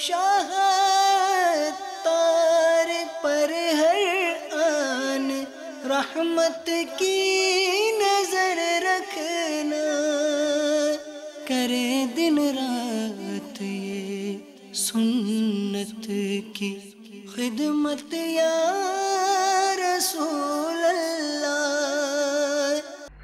شاہ تار پر ہر آن رحمت کی نظر رکھنا، کرے دن رات یہ سنت کی خدمت یا رسول اللہ۔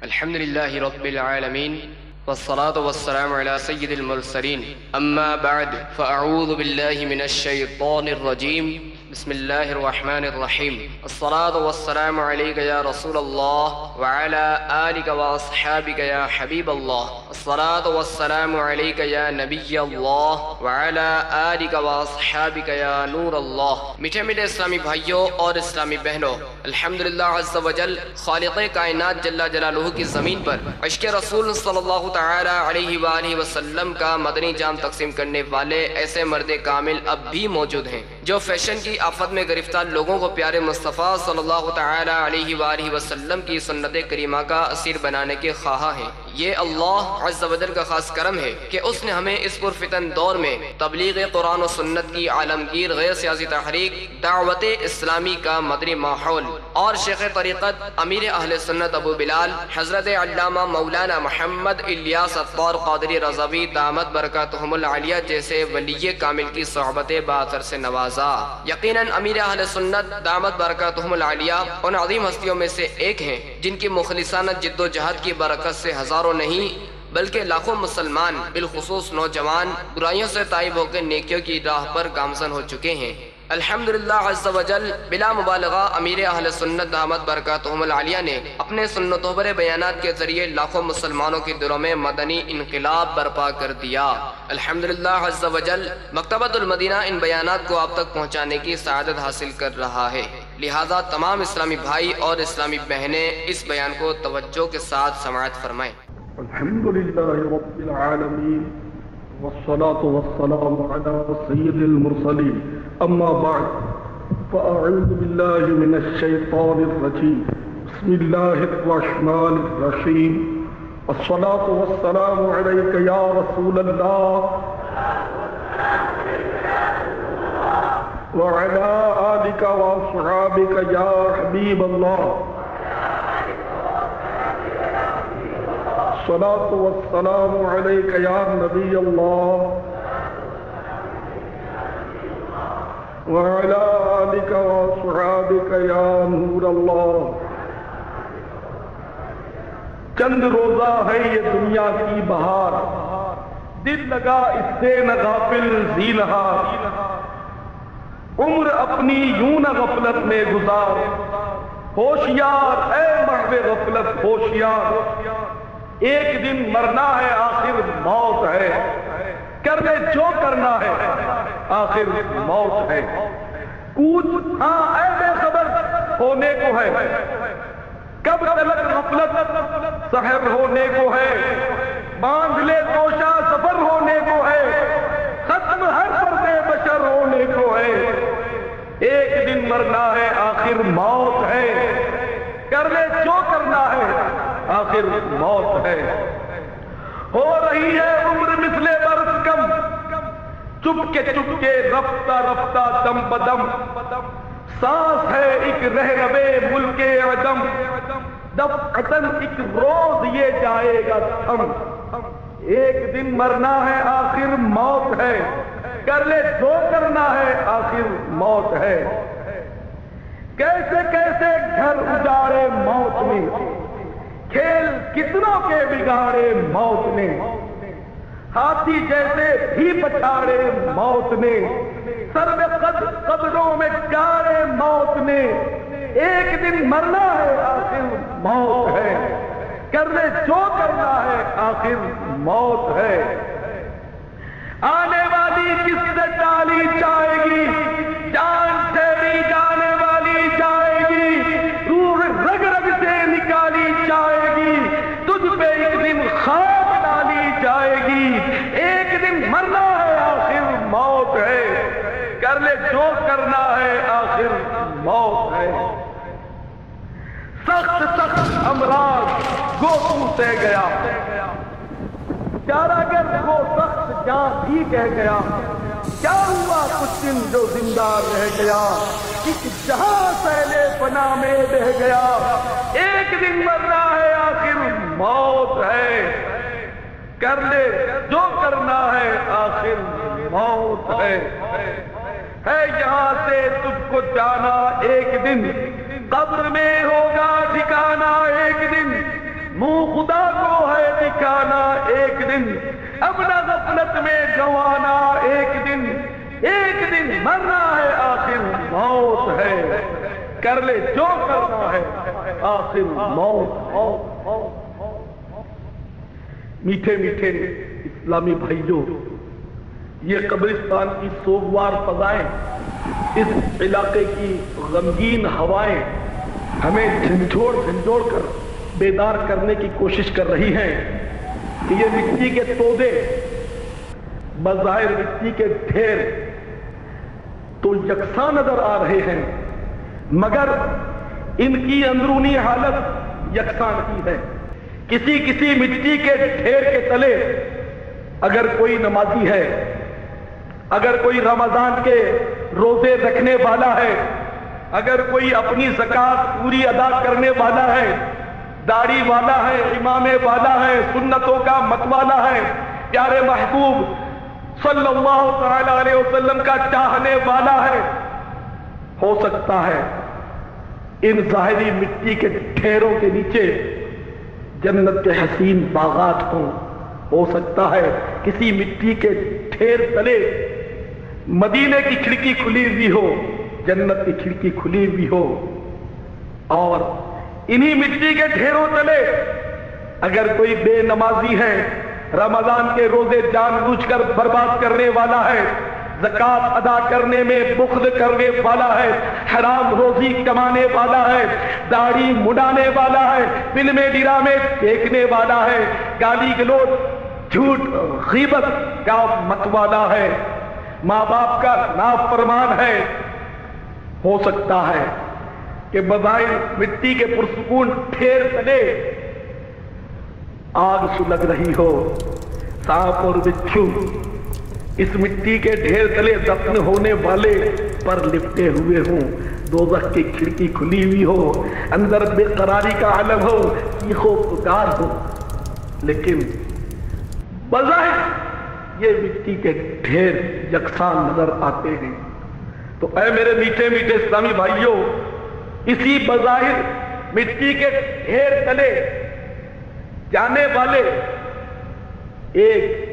الحمدللہ رب العالمین والصلاة والسلام على سید المرسلین، اما بعد فاعوذ باللہ من الشیطان الرجیم، بسم اللہ الرحمن الرحیم۔ الصلاة والسلام علیک یا رسول اللہ وعلى آلک واصحابک یا حبیب اللہ۔ الصلاة والسلام علیک یا نبی اللہ وعلى آلک واصحابک یا نور اللہ۔ میٹھے میٹھے اسلامی بھائیوں اور اسلامی بہنوں، الحمدللہ عز و جل خالق کائنات جل جلالہ کی زمین پر عشق رسول صلی اللہ تعالی علیہ وآلہ وسلم کا مدنی جام تقسیم کرنے والے ایسے مرد کامل اب بھی موجود ہیں جو فیشن کی آفت میں گرفتار لوگوں کو پیارے مصطفیٰ صلی اللہ تعالی علیہ وآلہ وسلم کی سنت کریمہ کا اسیر بنانے کے خواہاں ہیں۔ یہ اللہ عز و جل کا خاص کرم ہے کہ اس نے ہمیں اس پرفتن دور میں تبلیغ قرآن و سنت کی عالمگیر غیر سیاسی تحریک دعوت اسلامی کا مدنی ماحول اور شیخ طریقت امیر اہل سنت ابو بلال حضرت علامہ مولانا محمد الیاس عطار قادری رضوی دامت برکاتہم العالیہ جیسے ولی کامل کی صحبت باثر سے نوازا۔ یقیناً امیر اہل سنت دامت برکاتہم العالیہ ان عظیم ہستیوں میں سے ایک ہیں جن کی مخلصانہ جد و جہد کی برکت سے ہزاروں نہیں بلکہ لاکھوں مسلمان بالخصوص نوجوان برائیوں سے تائب ہو کے نیکیوں کی راہ پر گامزن ہو چکے ہیں۔ الحمدللہ عز و جل بلا مبالغہ امیر اہل سنت دامت برکاتہم العالیہ نے اپنے سنتوں پر بیانات کے ذریعے لاکھوں مسلمانوں کی دلوں میں مدنی انقلاب برپا کر دیا۔ الحمدللہ عز و جل مکتبۃ المدینہ ان بیانات کو آپ تک پہنچانے کی سعادت حاصل کر رہا ہے، لہذا تمام اسلامی بھائی اور اسلامی بہنیں اس بیان کو توجہ کے ساتھ سماعت فرمائیں۔ الحمدللہ رب العالمین والصلاة والسلام على سید المرسلین، اما بعد فاعوذ باللہ من الشیطان الرجیم، بسم اللہ الرحمن الرحیم۔ والصلاة والسلام علیک یا رسول اللہ وعلى آلک واصحابک یا حبیب اللہ۔ الصلاة والسلام علیک یا نبی اللہ وعلى آلک واصحابک یا نور اللہ۔ چند روزہ ہے یہ دنیا کی بہار، دل لگا اس سے نہ غافل زینہار، عمر اپنی یوں نہ غفلت میں گزار، ہوشیار اے محو غفلت ہوشیار، ایک دن مرنا ہے آخر موت ہے، کر لے جو کرنا ہے آخر موت ہے، کوچ ہاں اے بے خبر ہونے کو ہے، کب تلک غفلت سحر ہونے کو ہے، باندھ لے توشہ سفر ہونے کو ہے، ختم ہر پردے بشر ہونے کو ہے، ایک دن مرنا ہے آخر موت ہے، کر لے جو کرنا ہے آخر موت ہے۔ ہو رہی ہے عمر مثل برس کم، چپ کے رفتہ رفتہ دم بدم، سانس ہے ایک رہربے ملک عدم، دفعتاً ایک روز یہ جائے گا تھم، ایک دن مرنا ہے آخر موت ہے، کر لے جو کرنا ہے آخر موت ہے۔ کیسے کیسے گھر اجاڑے موت نے، کھیل کتنوں کے بگاڑے موت نے، ہاتھی جیسے بھی پچھاڑے موت نے، سر میں قبروں میں گاڑے موت نے، ایک دن مرنا ہے آخر موت ہے، کر لے جو کرنا ہے آخر موت ہے۔ آنے والی کس سے ڈالی جائے گی، جان ٹھہری جانے والی جائے گی، روح رگ رگ سے نکالی جائے گی، تجھ پہ ایک دن خواب ڈالی جائے گی، ایک دن مرنا ہے آخر موت ہے، کر لے جو کرنا ہے آخر موت ہے۔ سخت سخت امراض گو سے گیا، چارہ گر کو سخت جان بھی کہہ گیا، کیا ہوا و زندہ رہ گیا، ایک جہاں سیلے فنا میں بہ گیا، ایک دن مرنا ہے آخر موت ہے، کر لے جو کرنا ہے آخر موت ہے یہاں سے تجھ کو جانا ایک دن، قبر میں ہوگا ٹھکانا ایک دن، منہ خدا کو ہے دکھانا ایک دن، اپنا غفلت میں گنوانا ایک دن مرنا ہے آخر موت ہے، کر لے جو کرنا ہے آخر موت۔ میٹھے میٹھے اسلامی بھائیوں، یہ قبرستان کی سوگوار فضائیں، اس علاقے کی غمگین ہوائیں ہمیں جھنجھوڑ کر بیدار کرنے کی کوشش کر رہی ہیں کہ یہ مٹی کے تودے، بظاہر مٹی کے ڈھیر تو یکساں نظر آ رہے ہیں، مگر ان کی اندرونی حالت یکساں نہیں ہے۔ کسی مٹی کے ڈھیر کے تلے اگر کوئی نمازی ہے، اگر کوئی رمضان کے روزے رکھنے والا ہے، اگر کوئی اپنی زکوٰۃ پوری ادا کرنے والا ہے، داڑھی والا ہے، امامے والا ہے، سنتوں کا متوالا ہے، پیارے محبوب صلی اللہ تعالی علیہ وسلم کا چاہنے والا ہے، ہو سکتا ہے ان ظاہری مٹی کے ڈھیروں کے نیچے جنت کے حسین باغات ہوں، ہو سکتا ہے کسی مٹی کے ڈھیر تلے مدینے کی کھڑکی کھلی ہوئی ہو، جنت کی کھڑکی کھلی ہوئی ہو، اور انہی مٹی کے ڈھیروں تلے اگر کوئی بے نمازی ہے، رمضان کے روزے جان بوجھ کر برباد کرنے والا ہے، زکوٰۃ ادا کرنے میں بخل کرنے والا ہے، حرام روزی کمانے والا ہے، داڑھی مڈانے والا ہے، فلمیں ڈرامے دیکھنے والا ہے، گالی گلوچ جھوٹ غیبت کا متوالا ہے، ماں باپ کا نافرمان ہے، ہو سکتا ہے کہ بظاہر مٹی کے پرسکون ڈھیر تلے آگ سلگ رہی ہو، سانپ اور بچھو اس مٹی کے ڈھیر تلے دفن ہونے والے پر لپٹے ہوئے ہوں، دوزخ کی کھڑکی کھلی ہوئی ہو، اندر بے قراری کا عالم ہو، چیخ و پکار ہو، لیکن بظاہر یہ مٹی کے ڈھیر یکساں نظر آتے ہیں۔ تو اے میرے میٹھے میٹھے اسلامی بھائیوں، اسی بظاہر مٹی کے ڈھیر تلے جانے والے ایک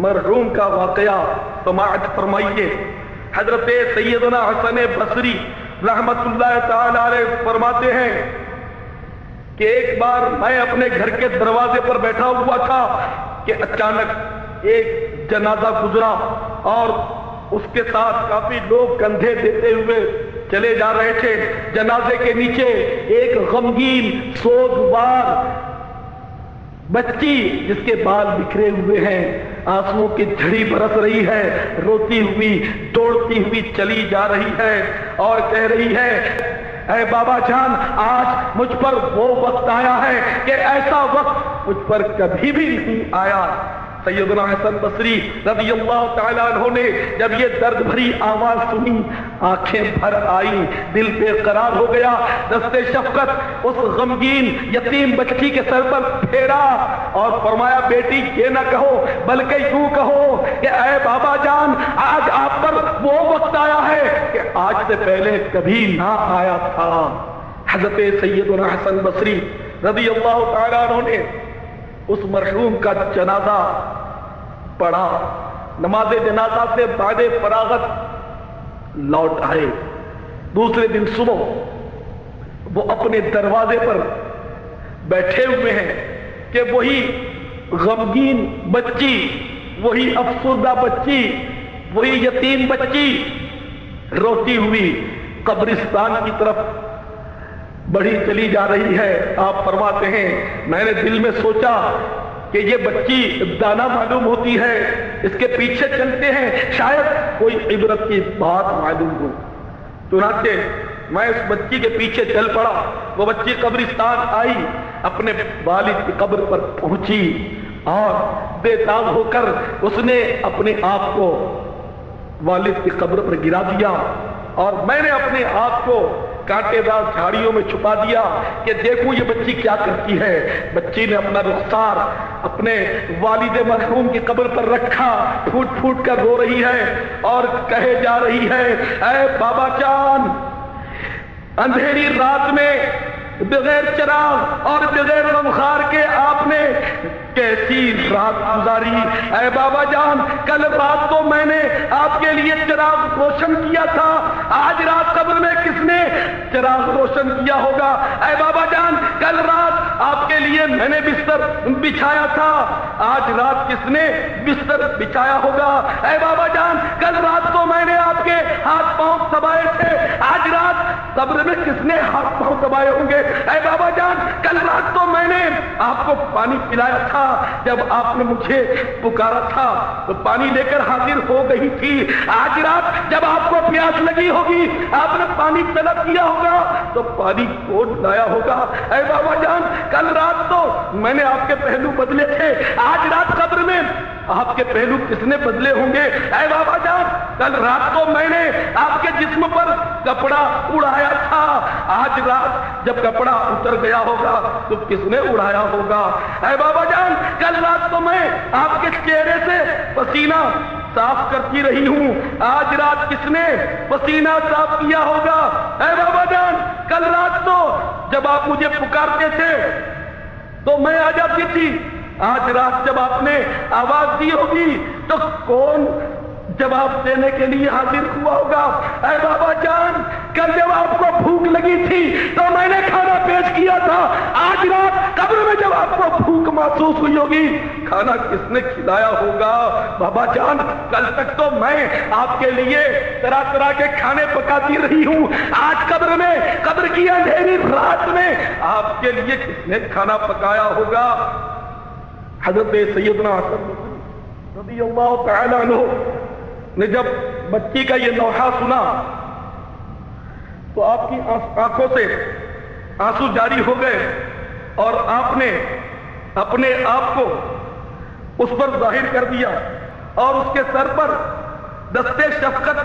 مرحوم کا واقعہ سماعت فرمائیے۔ حضرت سیدنا حسن بصری رحمت اللہ تعالی علیہ فرماتے ہیں کہ ایک بار میں اپنے گھر کے دروازے پر بیٹھا ہوا تھا کہ اچانک ایک جنازہ گزرا اور اس کے ساتھ کافی لوگ کندھے دیتے ہوئے چلے جا رہے تھے۔ جنازے کے نیچے ایک غمگین سوگوار بچی جس کے بال بکھرے ہوئے ہیں، آنسوؤں کی جھڑی برس رہی ہے، روتی ہوئی دوڑتی ہوئی چلی جا رہی ہے اور کہہ رہی ہے، اے بابا جان، آج مجھ پر وہ وقت آیا ہے کہ ایسا وقت مجھ پر کبھی بھی نہیں آیا۔ سیدنا حسن بصری رضی اللہ تعالیٰ عنہ نے جب یہ درد بھری آواز سنی، آنکھیں بھر آئیں، دل بے قرار ہو گیا، دست شفقت اس غمگین یتیم بچی کے سر پر پھیرا اور فرمایا، بیٹی یہ نہ کہو بلکہ یوں کہو کہ اے بابا جان، آج آپ پر وہ وقت آیا ہے کہ آج سے پہلے کبھی نہ آیا تھا۔ حضرت سیدنا حسن بصری رضی اللہ تعالیٰ عنہ نے اس مرحوم کا جنازہ پڑھا، نماز جنازہ سے بعد فراغت لوٹ آئے۔ دوسرے دن صبح وہ اپنے دروازے پر بیٹھے ہوئے ہیں کہ وہی غمگین بچی، وہی افسردہ بچی، وہی یتیم بچی روتی ہوئی قبرستان کی طرف بڑھی چلی جا رہی ہے۔ آپ فرماتے ہیں، میں نے دل میں سوچا کہ یہ بچی دانا معلوم ہوتی ہے، اس کے پیچھے چلتے ہیں، شاید کوئی عبرت کی بات معلوم ہو۔ چنانچہ میں اس بچی کے پیچھے چل پڑا۔ وہ بچی قبرستان آئی، اپنے والد کی قبر پر پہنچی اور بے تاب ہو کر اس نے اپنے آپ کو والد کی قبر پر گرا دیا اور میں نے اپنے آپ کو کانٹے دار جھاڑیوں میں چھپا دیا کہ دیکھوں یہ بچی کیا کرتی ہے۔ بچی نے اپنا رخسار اپنے والد مرحوم کی قبر پر رکھا، پھوٹ پھوٹ کر رو رہی ہے اور کہے جا رہی ہے، اے بابا جان، اندھیری رات میں بغیر چراغ اور بغیر غمخار کے آپ نے کیسی رات گزاری۔ اے بابا جان، کل رات کو میں نے آپ کے لیے چراغ روشن کیا تھا، آج رات قبر میں کس نے چراغ روشن کیا ہوگا؟ اے بابا جان، کل رات آپ کے لیے میں نے بستر بچھایا تھا، آج رات کس نے بستر بچھایا ہوگا؟ اے بابا جان، کل رات کو میں نے آپ کے ہاتھ پاؤں دبائے تھے، آج رات قبر میں کس نے ہاتھ پاؤں دبائے ہوں گے؟ اے بابا جان، کل رات کو میں نے آپ کو پانی پلایا تھا، جب آپ نے مجھے پکارا تھا تو پانی لے کر حاضر ہو گئی تھی، آج رات جب آپ کو پیاس لگی ہوگی، آپ نے پانی طلب کیا ہوگا تو پانی کون لایا ہوگا؟ اے بابا جان، کل رات تو میں نے آپ کے پہلو بدلے تھے، آج رات قبر میں آپ کے پہلو کس نے بدلے ہوں گے؟ اے بابا جان، کل رات کو میں نے آپ کے جسم پر کپڑا اڑایا تھا، آج رات جب کپڑا اتر گیا ہوگا تو کس نے اڑایا ہوگا؟ اے بابا جان، کل رات کو میں آپ کے چہرے سے پسینہ صاف کرتی رہی ہوں، آج رات کس نے پسینہ صاف کیا ہوگا؟ اے بابا جان، کل رات تو جب آپ مجھے پکارتے تھے تو میں آ جاتی تھی، آج رات جب آپ نے آواز دی ہوگی تو کون جواب دینے کے لیے حاضر ہوا ہوگا؟ اے بابا جان، کل جب آپ کو بھوک لگی تھی تو میں نے کھانا پیش کیا تھا، آج رات قبر میں جب آپ کو بھوک محسوس ہوئی ہوگی، کھانا کس نے کھلایا ہوگا؟ بابا جان، کل تک تو میں آپ کے لیے طرح طرح کے کھانے پکاتی رہی ہوں، آج قبر میں، قبر کی اندھیری رات میں آپ کے لیے کس نے کھانا پکایا ہوگا؟ حضرت سیدنا حسن رضی اللہ تعالیٰ عنہ نے جب بچی کا یہ نوحہ سنا تو آپ کی آنکھوں سے آنسو جاری ہو گئے اور آپ نے اپنے آپ کو اس پر ظاہر کر دیا اور اس کے سر پر دستے شفقت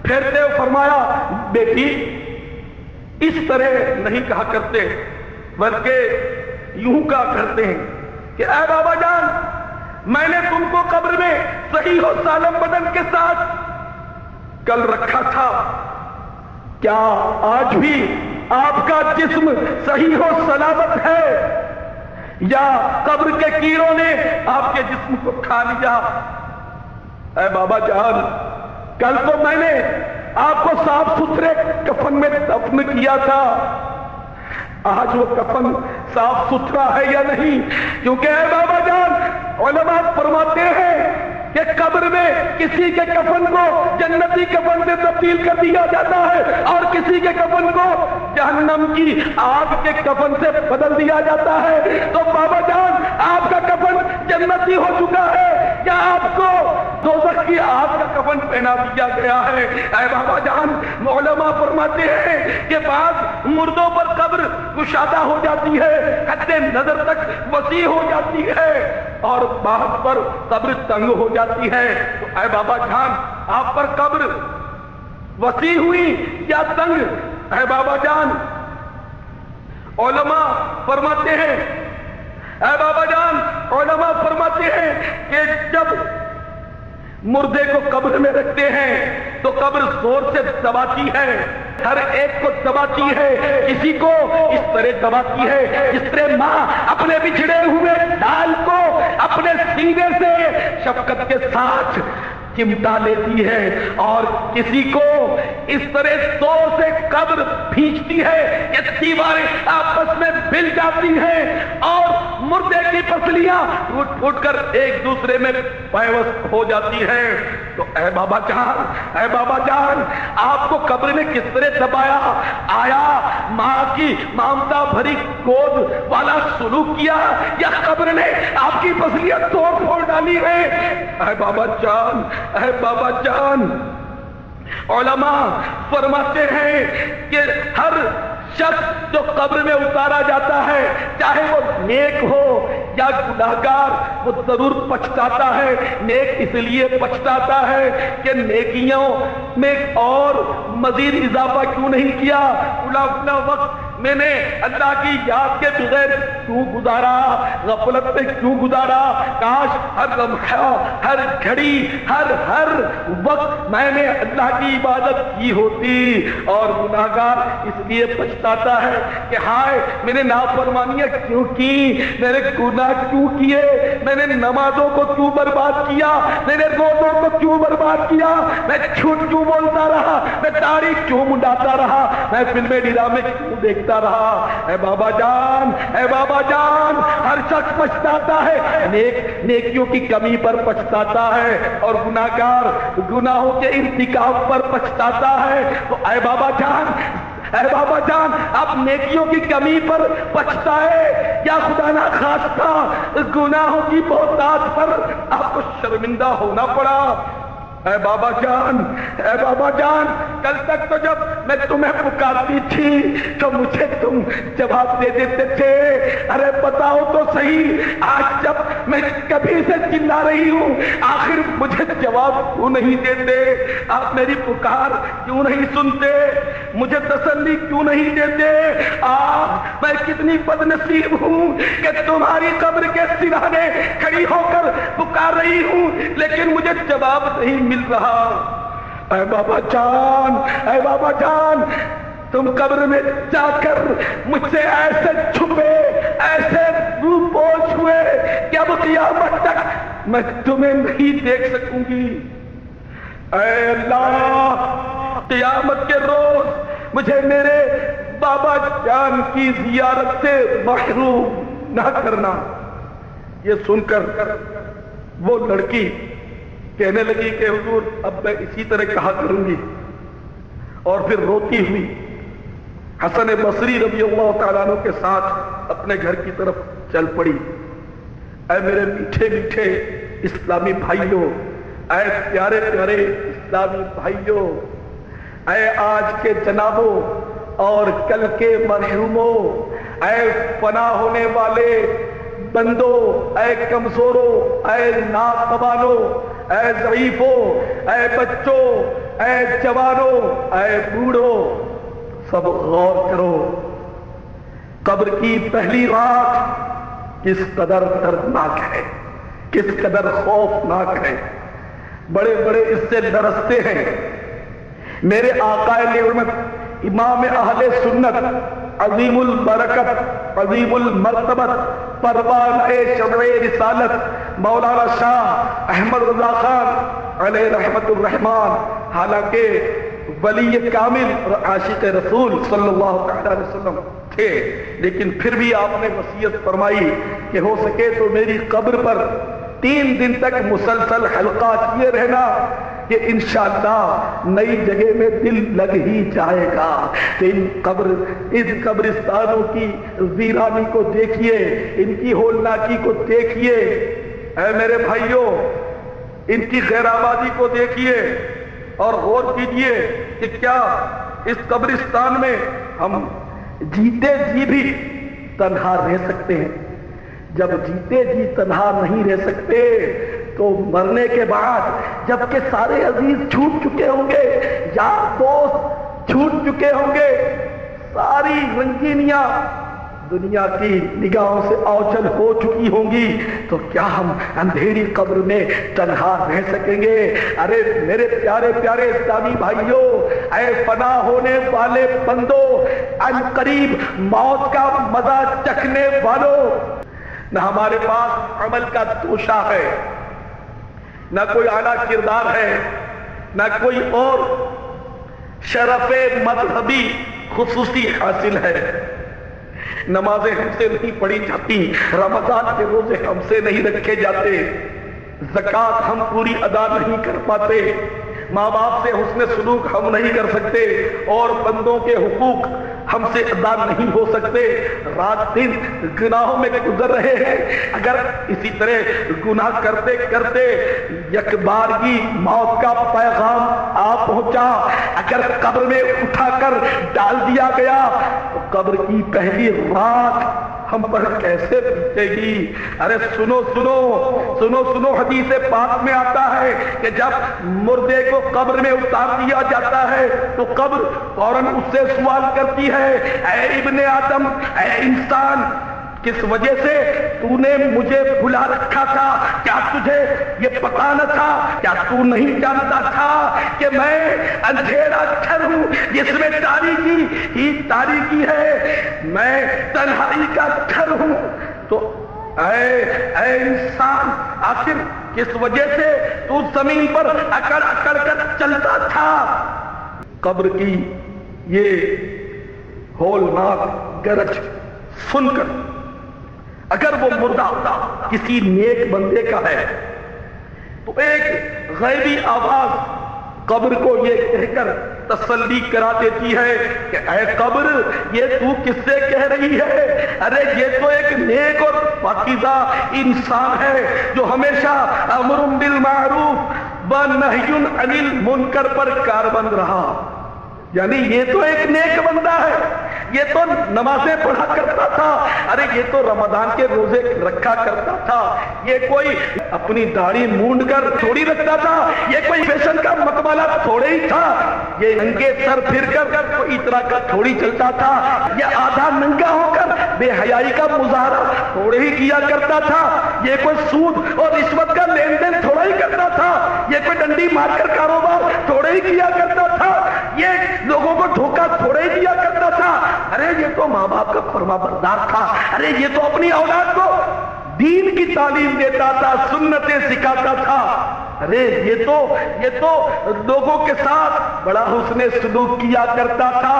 پھیرتے ہوئے فرمایا، بیٹی اس طرح نہیں کہا کرتے بلکہ یوں کہا کرتے ہیں کہ اے بابا جان، میں نے تم کو قبر میں صحیح و سالم بدن کے ساتھ کل رکھا تھا، کیا آج بھی آپ کا جسم صحیح و سلامت ہے یا قبر کے کیڑوں نے آپ کے جسم کو کھا لیا؟ اے بابا جان، کل تو میں نے آپ کو صاف ستھرے کفن میں دفن کیا تھا، آج وہ کفن صاف ستھرا ہے یا نہیں؟ کیونکہ اے بابا جان، علماء فرماتے ہیں کہ قبر میں کسی کے کفن کو جنتی کفن سے تبدیل کر دیا جاتا ہے اور کسی کے کفن کو جہنم کی آگ کے کفن سے بدل دیا جاتا ہے۔ تو بابا جان، آپ کا کفن جنتی ہو چکا ہے یا آپ کو دوزخ کی آگ کا کفن پہنا دیا گیا ہے؟ اے بابا جان، علماء فرماتے ہیں کہ بعض مردوں پر قبر کشادہ ہو جاتی ہے، حد نظر تک وسیع ہو جاتی ہے، اور بعض پر قبر تنگ ہو جاتی ہے۔ تو اے بابا جان، آپ پر قبر وسیع ہوئی یا تنگ؟ اے بابا جان، علماء فرماتے ہیں، اے بابا جان، علماء فرماتے ہیں کہ جب مردے کو قبر میں رکھتے ہیں تو قبر زور سے دباتی ہے، ہر ایک کو دباتی ہے، کسی کو اس طرح دباتی ہے جس طرح ماں اپنے بچھڑے ہوئے ڈال کو اپنے سینے سے شفقت کے ساتھ چمٹا لیتی ہے، اور کسی کو اس طرح زور سے قبر کھینچتی ہے کہ دیواریں آپس میں مل جاتی ہیں اور مردے کی پسلیاں ٹوٹ ٹوٹ کر ایک دوسرے میں پیوست ہو جاتی ہیں۔ تو اے بابا جان، اے بابا جان، آپ کو قبر نے کس طرح دبایا؟ آیا ماں کی ممتا بھری گود والا سلوک کیا یا قبر نے آپ کی پسلیاں توڑ پھوڑ ڈالی ہے؟ اے بابا جان، اے بابا جان، علماء فرماتے ہیں کہ ہر شخص جو قبر میں اتارا جاتا ہے چاہے وہ نیک ہو یا گناہگار وہ ضرور پچھتاتا ہے. نیک اس لیے پچھتاتا ہے کہ نیکیوں میں اور مزید اضافہ کیوں نہیں کیا, اپنا وقت میں نے اللہ کی یاد کے بغیر کیوں گزارا, غفلت میں کیوں گزارا. کاش ہر لمحہ ہر گھڑی ہر وقت میں نے اللہ کی عبادت کی ہوتی. اور گناہگار اس لیے پچھتاتا ہے کہ ہائے میں نے نافرمانیاں کیوں کی, میں نے گناہ کیوں کیے, میں نے نمازوں کو کیوں برباد کیا, میں نے روزوں کو کیوں برباد کیا, میں جھوٹ کیوں بولتا رہا, میں داڑھی کیوں منڈاتا رہا, میں فلمیں ڈرامے کیوں دیکھتا رہا. اے بابا جان ہر شخص پچھتاتا ہے, نیکیوں کی کمی پر پچھتاتا ہے اور گناہگار گناہوں کے ارتکاب پر پچھتاتا ہے. تو اے بابا جان آپ نیکیوں کی کمی پر پچھتائے یا خدا نہ خواستہ گناہوں کی بہتات پر آپ کو شرمندہ ہونا پڑا. اے بابا جان کل تک تو جب میں تمہیں پکارتی تھی تو مجھے تم جواب دے دیتے تھے. ارے بتاؤ تو صحیح, آج جب میں کبھی سے چلا رہی ہوں آخر مجھے جواب کیوں نہیں دیتے, آپ میری پکار کیوں نہیں سنتے, مجھے تسلی کیوں نہیں دیتے. میں کتنی بد نصیب ہوں کہ تمہاری قبر کے سرانے کھڑی ہو کر پکار رہی ہوں لیکن مجھے جواب نہیں مل رہا. اے بابا جان تم قبر میں جا کر مجھ سے ایسے چھپے, ایسے روح پوش ہوئے کہ اب قیامت تک میں تمہیں نہیں دیکھ سکوں گی. اے اللہ قیامت کے روز مجھے میرے بابا جان کی زیارت سے محروم نہ کرنا. یہ سن کر وہ لڑکی کہنے لگی کہ حضور اب میں اسی طرح کہا کروں گی, اور پھر روتی ہوئی حسن بصری رضی اللہ تعالیٰ عنہ کے ساتھ اپنے گھر کی طرف چل پڑی. اے میرے میٹھے میٹھے اسلامی بھائیوں, اے پیارے پیارے اسلامی بھائیوں, اے آج کے جنابوں اور کل کے مرحوموں, اے فنا ہونے والے بندوں, اے کمزوروں, اے ناتوانوں, اے ضعیفوں, اے بچوں, اے جوانوں, اے بوڑھوں, سب غور کرو قبر کی پہلی رات کس قدر دردناک ہے, کس قدر خوفناک ہے. بڑے بڑے اس سے لرزتے ہیں. میرے آقا نعمت امام اہل سنت عظیم البرکت عظیم المرتبت پروان شمع رسالت مولانا شاہ احمد رضا خان علیہ رحمت الرحمان, حالانکہ ولی کامل اور عاشق رسول صلی اللہ علیہ وسلم تھے, لیکن پھر بھی آپ نے وصیت فرمائی کہ ہو سکے تو میری قبر پر 3 دن تک مسلسل حلقہ کیے رہنا کہ انشاءاللہ نئی جگہ میں دل لگ ہی جائے گا. تو ان قبرستانوں کی ویرانی کو دیکھیے, ان کی ہولناکی کو دیکھیے. اے میرے بھائیوں ان کی غیر آبادی کو دیکھیے اور غور کیجئے کہ کیا اس قبرستان میں ہم جیتے جی بھی تنہا رہ سکتے ہیں. جب جیتے جی تنہا نہیں رہ سکتے تو مرنے کے بعد جب کہ سارے عزیز چھوٹ چکے ہوں گے, یار دوست چھوٹ چکے ہوں گے, ساری رنگینیاں دنیا کی نگاہوں سے اوچھل ہو چکی ہوں گی, تو کیا ہم اندھیری قبر میں تنہا رہ سکیں گے؟ ارے میرے پیارے پیارے اسلامی بھائیوں, اے فنا ہونے والے بندوں, ان قریب موت کا مزہ چکھنے والوں, نہ ہمارے پاس عمل کا توشہ ہے, نہ کوئی اعلیٰ کردار ہے, نہ کوئی اور شرف مذہبی خصوصی حاصل ہے. نمازیں ہم سے نہیں پڑھی جاتی, رمضان کے روزے ہم سے نہیں رکھے جاتے, زکوٰۃ ہم پوری ادا نہیں کر پاتے, ماں باپ سے حسن سلوک ہم نہیں کر سکتے, اور بندوں کے حقوق ہم سے ادا نہیں ہو سکتے. رات دن گناہوں میں گزر رہے ہیں. اگر اسی طرح گناہ کرتے کرتے یک بارگی موت کا پیغام آ پہنچا, اگر قبر میں اٹھا کر ڈال دیا گیا, تو قبر کی پہلی رات ہم پر کیسے بیتے گی؟ ارے سنو سنو سنو سنو، حدیث پاک میں آتا ہے کہ جب مردے کو قبر میں اتار دیا جاتا ہے تو قبر فوراً اس سے سوال کرتی ہے، اے ابن آدم، اے انسان، کس وجہ سے تو نے مجھے بلا رکھا تھا؟ کیا تجھے یہ پتا نہ تھا؟ کیا تو نہیں جانتا تھا کہ میں اندھیرا گھر ہوں جس میں تاریکی ہی تاریکی ہے، میں تنہائی کا گھر ہوں؟ تو اے انسان، آخر کس وجہ سے تو زمین پر اکڑ اکڑ کر چلتا تھا؟ قبر کی یہ ہولناک گرج سن کر اگر وہ مردہ کسی نیک بندے کا ہے تو ایک غیبی آواز قبر کو یہ کہہ کر تسلی کرا دیتی ہے کہ اے قبر، یہ تو کس سے کہہ رہی ہے؟ ارے یہ تو ایک نیک اور پاکیزہ انسان ہے جو ہمیشہ امر بالمعروف و نہی عن المنکر پر کاربند رہا. یعنی یہ تو ایک نیک بندہ ہے، یہ تو نمازیں پڑھا کرتا تھا، ارے یہ تو رمضان کے روزے رکھا کرتا تھا، یہ کوئی اپنی داڑھی مونڈ کر تھوڑی رکھتا تھا، یہ کوئی فیشن کا مقبلہ تھوڑے ہی تھا، یہ ننگے سر پھر کر کوئی طرح کا تھوڑی چلتا تھا، یہ آدھا ننگا ہو کر بے حیائی کا مظاہرہ تھوڑے ہی کیا کرتا تھا، یہ کوئی سود اور رشوت کا لین دین تھوڑا ہی کرتا تھا، یہ کوئی ڈنڈی مار کر کاروبار تھوڑے ہی کیا کرتا تھا، یہ لوگوں کو دھوکہ تھوڑے ہی دیا کرتا تھا. ارے یہ تو ماں باپ کا فرما بردار تھا، ارے یہ تو اپنی اولاد کو دین کی تعلیم دیتا تھا، سنتیں سکھاتا تھا، ارے یہ تو لوگوں کے ساتھ بڑا حسن سلوک کیا کرتا تھا،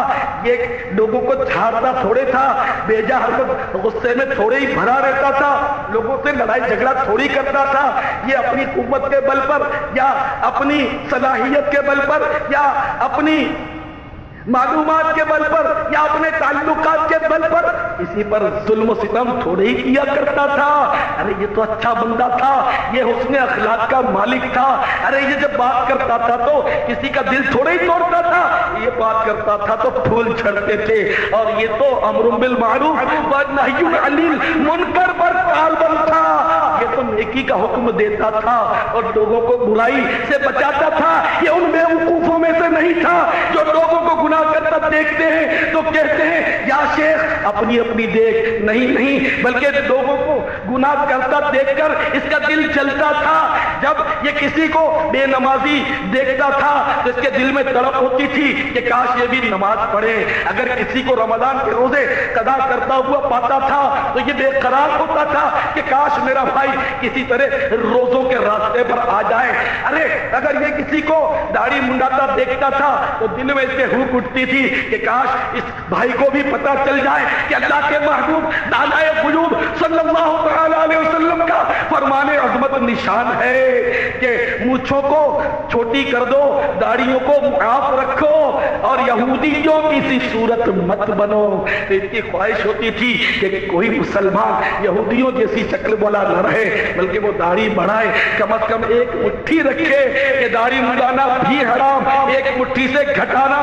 یہ لوگوں کو جھاڑتا تھوڑے تھا، بے جا حرکت غصے میں تھوڑے ہی بھرا رہتا تھا، لوگوں سے لڑائی جھگڑا تھوڑی کرتا تھا، یہ اپنی قوت کے بل پر یا اپنی صلاحیت کے بل پر یا اپنی معلومات کے بل پر یا اپنے تعلقات کے بل پر اسی پر ظلم و ستم تھوڑے ہی کیا کرتا تھا. ارے یہ تو اچھا بندہ تھا، یہ حسن اخلاق کا مالک تھا، ارے یہ جب بات کرتا تھا تو کسی کا دل تھوڑے ہی توڑتا تھا، یہ بات کرتا تھا تو پھول جھڑتے تھے، اور یہ تو امر بالمعروف و نہی عن المنکر پر کاربند تھا، یہ تو نیکی کا حکم دیتا تھا اور لوگوں کو برائی سے بچاتا تھا. یہ ان بے وقوفوں میں سے نہیں تھا جو لوگوں کو گناہ کرتا دیکھتے ہیں تو کہتے ہیں یا شیخ اپنی اپنی دیکھ، نہیں بلکہ لوگوں کو گناہ کرتا دیکھ کر اس کا دل جلتا تھا. جب یہ کسی کو بے نمازی دیکھتا تھا تو اس کے دل میں تڑپ ہوتی تھی کہ کاش یہ بھی نماز پڑھے. اگر کسی کو رمضان کے روزے قضا کرتا ہوا پاتا تھا تو یہ بے قرار ہوتا تھا کہ کاش میرا بھائی کسی طرح روزوں کے راستے پر آ جائے. ارے اگر یہ کسی کو داڑھی منڈاتا دیکھتا تھا تو دل میں اس کے ہوک اٹھتی تھی کہ کاش اس بھائی کو بھی پتہ چل جائے کہ اللہ کے محبوب دانائے غیوب صلی اللہ تعالی علیہ وسلم کا فرمان عظمت نشان ہے کہ مونچھوں کو چھوٹی کر دو، داڑھیوں کو معاف رکھو اور یہودیوں کی سی صورت مت بنو. تو اس کی خواہش ہوتی تھی کہ کوئی مسلمان یہودیوں جیسی شکل والا نہ رہے بلکہ وہ داڑھی بڑھائے، کم از کم ایک مٹھی رکھے کہ داڑھی مڈانا بھی حرام، ایک مٹھی سے گھٹانا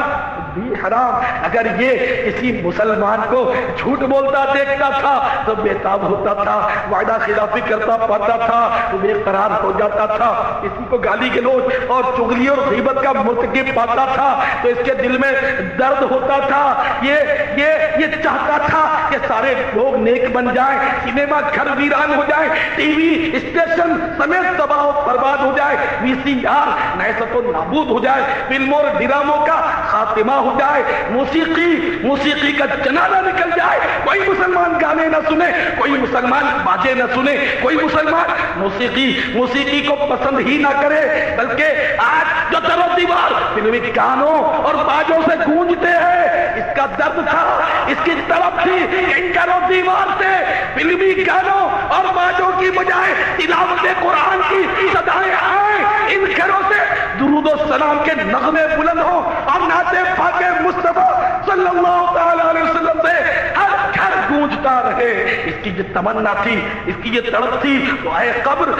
بھی حرام. اگر یہ کسی مسلمان کو جھوٹ بولتا دیکھتا تھا تو بےتاب ہوتا تھا، وعدہ خلافی کرتا پاتا تھا تو بے قرار ہو جاتا تھا، کسی کو گالی گلوچ اور چغلی اور غیبت کا مرتکب پاتا تھا تو اس کے دل میں درد ہوتا تھا. یہ چاہتا تھا کہ سارے لوگ نیک بن جائیں، سینما گھر ویران ہو جائے، ٹی وی اسٹیشن سمیت تباہ و برباد ہو جائے، VCR نیست و نابود ہو جائے، فلموں اور ڈراموں کا خاتمہ ہو جائے، موسیقی کا جنازہ نکل جائے، کوئی مسلمان گانے نہ سنے، کوئی مسلمان باجے نہ سنے، کوئی مسلمان موسیقی کو پسند ہی نہ کرے. بلکہ آج جو در و دیوار فلمی گانوں اور باجوں سے گونجتے ہیں اس کا درد تھا، اس کی طرف تھی کہ ان در و دیوار سے فلمی گانوں اور باجوں کی بجائے تلاوت قرآن کی صدائیں آئیں، ان گھروں سے درود و سلام کے نغمے بلند ہوں اور نعت پاک مصطفیٰ صلی اللہ تعالی علیہ وسلم سے ہر گھر گونجتا رہے. اس کی یہ تمنا تھی، اس کی یہ تڑپ تھی، تو اے قبر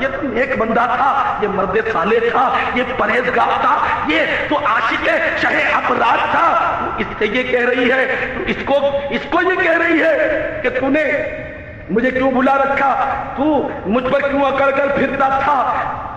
یہ تو نیک بندہ تھا، یہ مرد صالح تھا، یہ پرہیزگار تھا، یہ تو عاشق شہ ابرار تھا، اس سے یہ کہہ رہی ہے، اس کو یہ کہہ رہی ہے کہ تو نے مجھے کیوں بلا رکھا، تو مجھ پر کیوں اکڑ کر پھرتا تھا،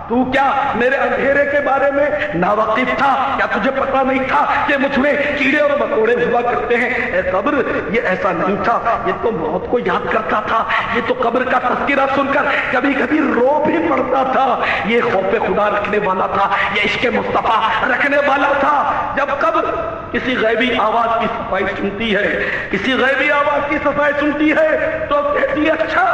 تو کیا میرے اندھیرے کے بارے میں ناواقف تھا، کیا تجھے پتا نہیں تھا کہ مجھ میں کیڑے اور مکوڑے ہوا کرتے ہیں؟ اے قبر یہ ایسا نہیں تھا، یہ تو موت کو یاد کرتا تھا، یہ تو قبر کا تذکرہ سن کر کبھی کبھی رو بھی پڑتا تھا، یہ خوف خدا رکھنے والا تھا، یہ عشق مصطفیٰ رکھنے والا تھا۔ جب قبر کسی غیبی آواز کی صفائی سنتی ہے، کسی غیبی آواز کی صفائی سنتی ہے تو کہتی ہے اچھا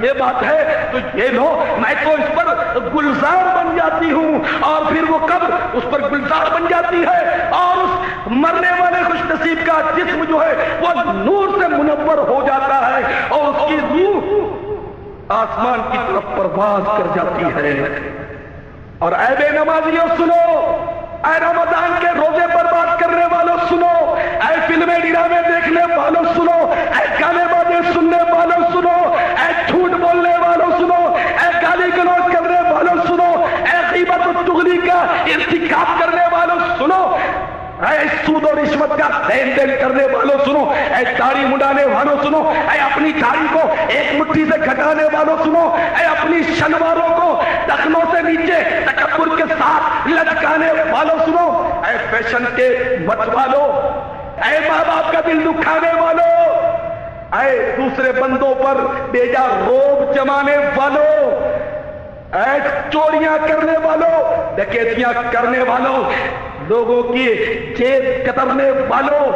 یہ بات ہے تو یہ لو، میں تو اس پر گلزار بن جاتی ہوں، اور پھر وہ قبر اس پر گلزار بن جاتی ہے، اور اس مرنے والے خوش نصیب کا جسم جو ہے وہ نور سے منور ہو جاتا ہے، اور اس کی روح آسمان کی طرف پرواز کر جاتی ہے۔ اور اے بے نمازیوں سنو، اے رمضان کے روزے پر بات کرنے والوں سنو، اے فلمیں ڈرامے دیکھنے والوں سنو، اے گانے بازے سننے والوں سنو، اے جھوٹ بولنے والوں سنو، اے گالی گلوچ کرنے والوں سنو، اے غیبت و چغلی کا ارتکاب کرنے والوں سنو، اے سود و رشوت کا لین دین کرنے والوں سنو، اے داڑھی مڈانے والوں سنو، اے اپنی داڑھی کو ایک مٹھی سے گھٹانے والوں سنو، اے اپنی شلواروں کو ٹخنوں سے نیچے تکبر کے ساتھ لٹکانے والوں سنو، اے فیشن کے مت والوں، اے ماں باپ کا دل دکھانے والوں، اے دوسرے بندوں پر بیجا روب جمانے والوں، اے چوریاں کرنے والوں، ڈکیتیاں کرنے والوں، لوگوں کی جیب کترنے والوں،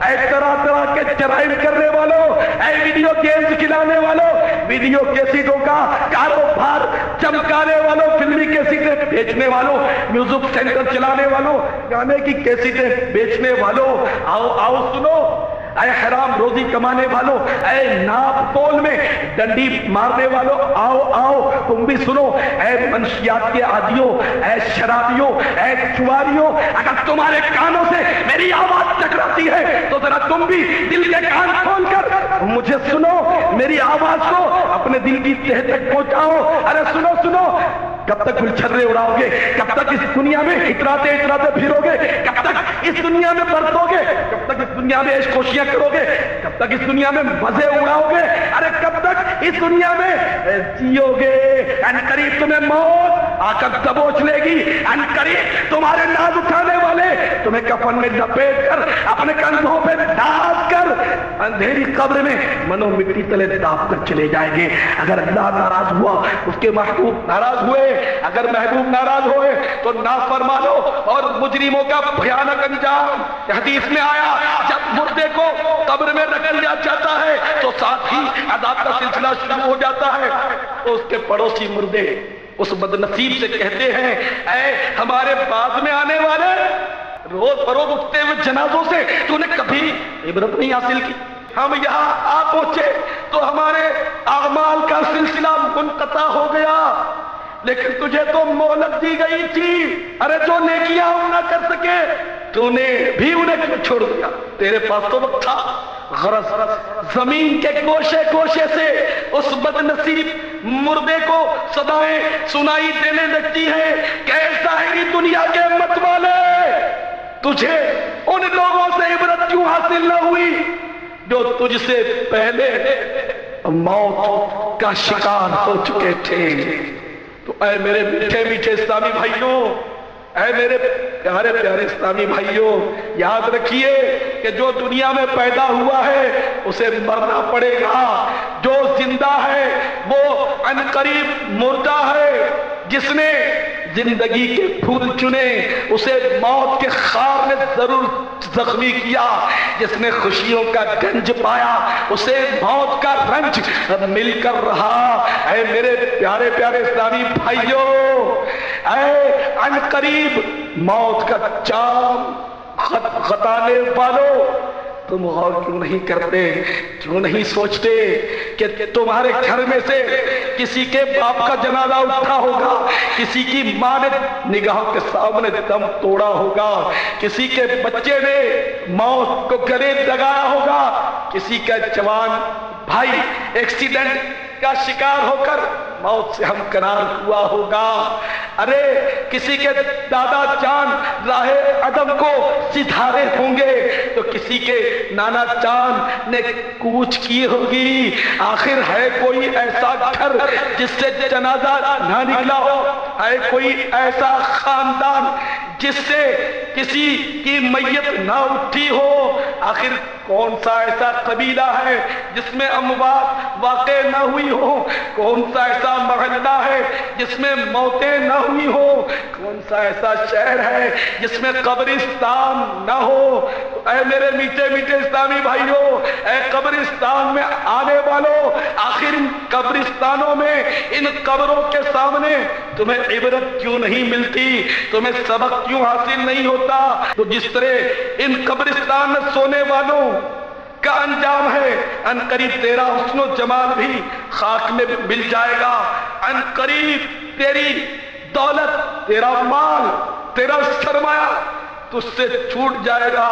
اے طرح طرح کے جرائم کرنے والوں، اے ویڈیو گیمز کھلانے والوں، ویڈیو کیسٹوں کا کاروبار چمکانے والوں، فلمی کیسٹیں بیچنے والوں، میوزک سینٹر چلانے والوں، گانے کی کیسٹیں بیچنے والوں، آؤ سنو، اے حرام روزی کمانے والوں، اے ناپ تول میں ڈنڈی مارنے والوں، آؤ تم بھی سنو، اے منشیات کے عادیوں، اے شرابیوں، اے جواریوں، اگر تمہارے کانوں سے میری آواز ٹکراتی ہے تو ذرا تم بھی دل کے کان کھول کر مجھے سنو، میری آواز کو اپنے دل کی تہ تک پہنچاؤ۔ ارے سنو، کب تک گلچھرے اڑاؤ گے؟ کب تک اس دنیا میں اتراتے پھرو گے؟ کب تک اس دنیا میں برتو گے؟ کب تک اس دنیا میں عشق خوشیاں کرو گے؟ کب تک اس دنیا میں مزے اڑاؤ گے؟ ارے کب تک اس دنیا میں جیو گے؟ ان قریب تمہیں موت آ کر دبوچ لے گی، ان قریب تمہارے ناز اٹھانے والے تمہیں کفن میں لپیٹ کر اپنے کندھوں پہ ڈال کر اندھیری قبر میں منو مٹی تلے داب کر چلے جائیں گے۔ اگر اللہ ناراض ہوا، اس کے محبوب ناراض ہوئے، اگر محبوب ناراض ہوئے تو نافرمانوں اور مجرموں کا بھیانک انجام حدیث میں آیا، جب مردے کو قبر میں رکھ لیا جاتا ہے تو ساتھ ہی عذاب کا سلسلہ شروع ہو جاتا ہے، تو اس کے پڑوسی مردے اس بدنصیب سے کہتے ہیں، اے ہمارے بعد میں آنے والے، روز بروز اٹھتے ہوئے جنازوں سے تو نے کبھی عبرت نہیں حاصل کی؟ ہم یہاں آ پہنچے تو ہمارے اعمال کا سلسلہ منقطع ہو گیا، لیکن تجھے تو مہلت دی گئی تھی، ارے جو نیکیاں ہم نہ کر سکے تو نے بھی انہیں کیوں چھوڑ دیا؟ تیرے پاس تو وقت تھا۔ غرض زمین کے کوشے سے اس بدنصیب مردے کو صدائیں سنائی دینے لگتی ہیں کہ اے ظاہری دنیا کے مت والے، تجھے ان لوگوں سے عبرت کیوں حاصل نہ ہوئی جو تجھ سے پہلے موت کا شکار ہو چکے تھے؟ تو اے میرے میٹھے میٹھے اسلامی بھائیوں، اے میرے پیارے پیارے اسلامی بھائیوں، یاد رکھیے کہ جو دنیا میں پیدا ہوا ہے اسے مرنا پڑے گا، جو زندہ ہے وہ عنقریب مردہ ہے، جس نے زندگی کے پھول چنے اسے موت کے خار نے ضرور زخمی کیا، جس نے خوشیوں کا گنج پایا اسے موت کا رنج مل کر رہا۔ اے میرے پیارے پیارے اسلامی بھائیوں، اے عنقریب موت کا چام غتانے والوں، تم غور کیوں نہیں کرتے، کیوں نہیں سوچتے کہ تمہارے گھر میں سے کسی کے باپ کا جنازہ اٹھا ہوگا، کسی کی ماں نے نگاہوں کے سامنے دم توڑا ہوگا، کسی کے بچے نے موت کو گلے لگایا ہوگا، کسی کا جوان بھائی ایکسیڈنٹ کا شکار ہو کر موت سے ہمکنار ہوا ہوگا، ارے کسی کے دادا جان راہ عدم کو سدھارے ہوں گے تو کسی کے نانا جان نے کوچ کی ہوگی، آخر ہے کوئی ایسا گھر جس سے جنازہ نہ نکلا ہو، ہے کوئی ایسا خاندان جس سے کسی کی میت نہ اٹھی ہو، آخر کون سا ایسا قبیلہ ہے جس میں اموات واقع نہ ہوئی ہو، کون سا ایسا محلہ ہے جس میں موتیں نہ ہوئی ہو، کون سا ایسا شہر ہے جس میں قبرستان نہ ہو۔ اے میرے میٹھے میٹھے اسلامی بھائیوں، اے قبرستان میں آنے والوں، آخر ان قبرستانوں میں، ان قبروں کے سامنے تمہیں عبرت کیوں نہیں ملتی، تمہیں سبق کیوں حاصل نہیں ہوتا؟ تو جس طرح ان قبرستان میں سونے والوں کا انجام ہے، ان قریب تیرا حسن و جمال بھی خاک میں مل جائے گا، ان قریب تیری دولت، تیرا مال، تیرا سرمایہ تجھ سے چھوٹ جائے گا۔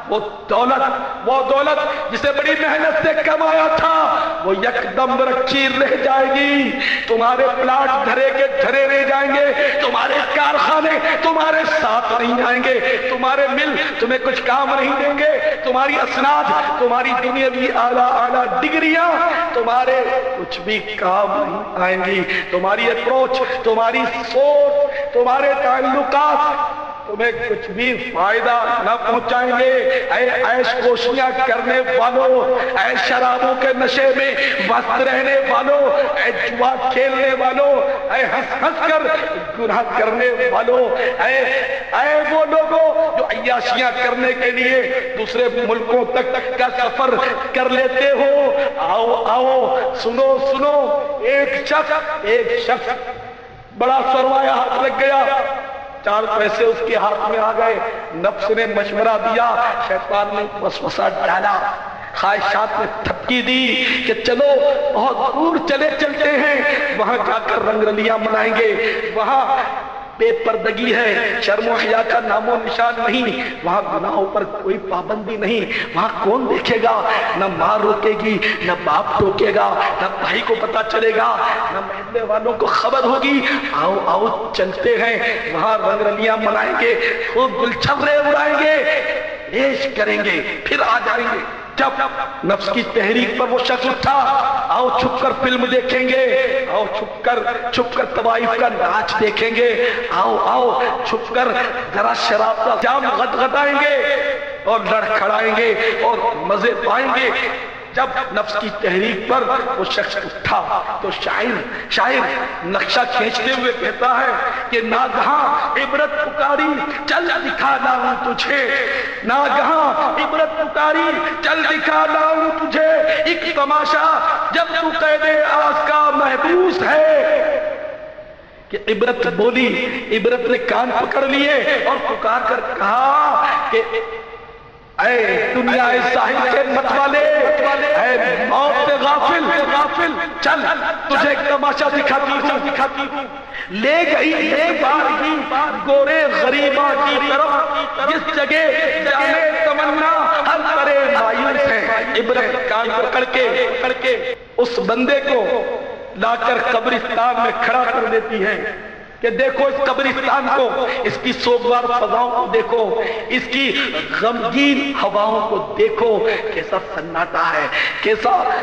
وہ دولت جسے بڑی محنت سے کمایا تھا وہ یکدم رکھی رہ جائے گی، تمہارے پلاٹ دھرے کے دھرے رہ جائیں گے، تمہارے کارخانے تمہارے ساتھ نہیں آئیں گے، تمہارے مل تمہیں کچھ کام نہیں دیں گے، تمہاری اسناد، تمہاری دنیاوی اعلیٰ ڈگریاں تمہارے کچھ بھی کام نہیں آئیں گی، تمہاری اپروچ، تمہاری سوچ، تمہارے تعلقات تمہیں کچھ بھی فائدہ نہ پہنچائیں گے۔ اے عیش کوشیاں کرنے والوں، اے شرابوں کے نشے میں مست رہنے والوں، اے جوا کھیلنے والوں، اے ہنس ہنس کر گناہ کرنے والوں، اے وہ لوگوں جو عیاشیاں کرنے کے لیے دوسرے ملکوں تک کا سفر کر لیتے ہو، آؤ سنو، ایک شخص بڑا سرمایہ ہاتھ لگ گیا، 4 پیسے اس کے ہاتھ میں آ گئے، نفس نے مشورہ دیا، شیطان نے وسوسہ ڈالا، خواہشات نے تھپکی دی کہ چلو بہت دور چلتے ہیں، وہاں جا کر رنگ رلیاں منائیں گے، وہاں بے پردگی ہے، شرم و حیا کا نام و نشان نہیں، وہاں گناہوں پر کوئی پابندی نہیں، وہاں کون دیکھے گا، نہ ماں روکے گی، نہ باپ ٹوکے گا، نہ بھائی کو پتا چلے گا، نہ محلے والوں کو خبر ہوگی، آؤ چلتے ہیں، وہاں رنگ رلیاں منائیں گے، خوب گلچھرے اڑائیں گے، عیش کریں گے، پھر آ جائیں گے۔ جب نفس کی تحریک پر وہ شخص اٹھا، آؤ چھپ کر فلم دیکھیں گے، آؤ چھپ کر طوائف کا ناچ دیکھیں گے، آؤ چھپ کر ذرا شراب کا جام غدغدائیں گے اور لڑکھڑائیں گے اور مزے پائیں گے۔ جب نفس کی تحریک پر وہ شخص اٹھا تو شاعر نقشہ کھینچتے ہوئے کہتا ہے کہ ناگہاں عبرت پکاری چل دکھا لاؤں تجھے، ناگہاں عبرت پکاری چل دکھا لاؤں تجھے، ایک تماشا جب تو قید آس کا محبوس ہے۔ کہ عبرت بولی، عبرت نے کان پکڑ لیے اور پکار کر کہا کہ اے دنیا ساحل کے مت والے، اے موت سے غافل، چل تجھے ایک تماشا دکھاتی ہوں۔ لے گئی ایک بار ہی گورے غریباں کی طرف، جس جگہ جانے تمنا ہر طرح مایوس ہے۔ عبرت کان پکڑ کے اس بندے کو لا کر قبرستان میں کھڑا کر دیتی ہے کہ دیکھو اس قبرستان کو، اس کی سوگوار فضاؤں کو دیکھو، اس کی غمگین ہواؤں کو دیکھو، کیسا سناٹا ہے،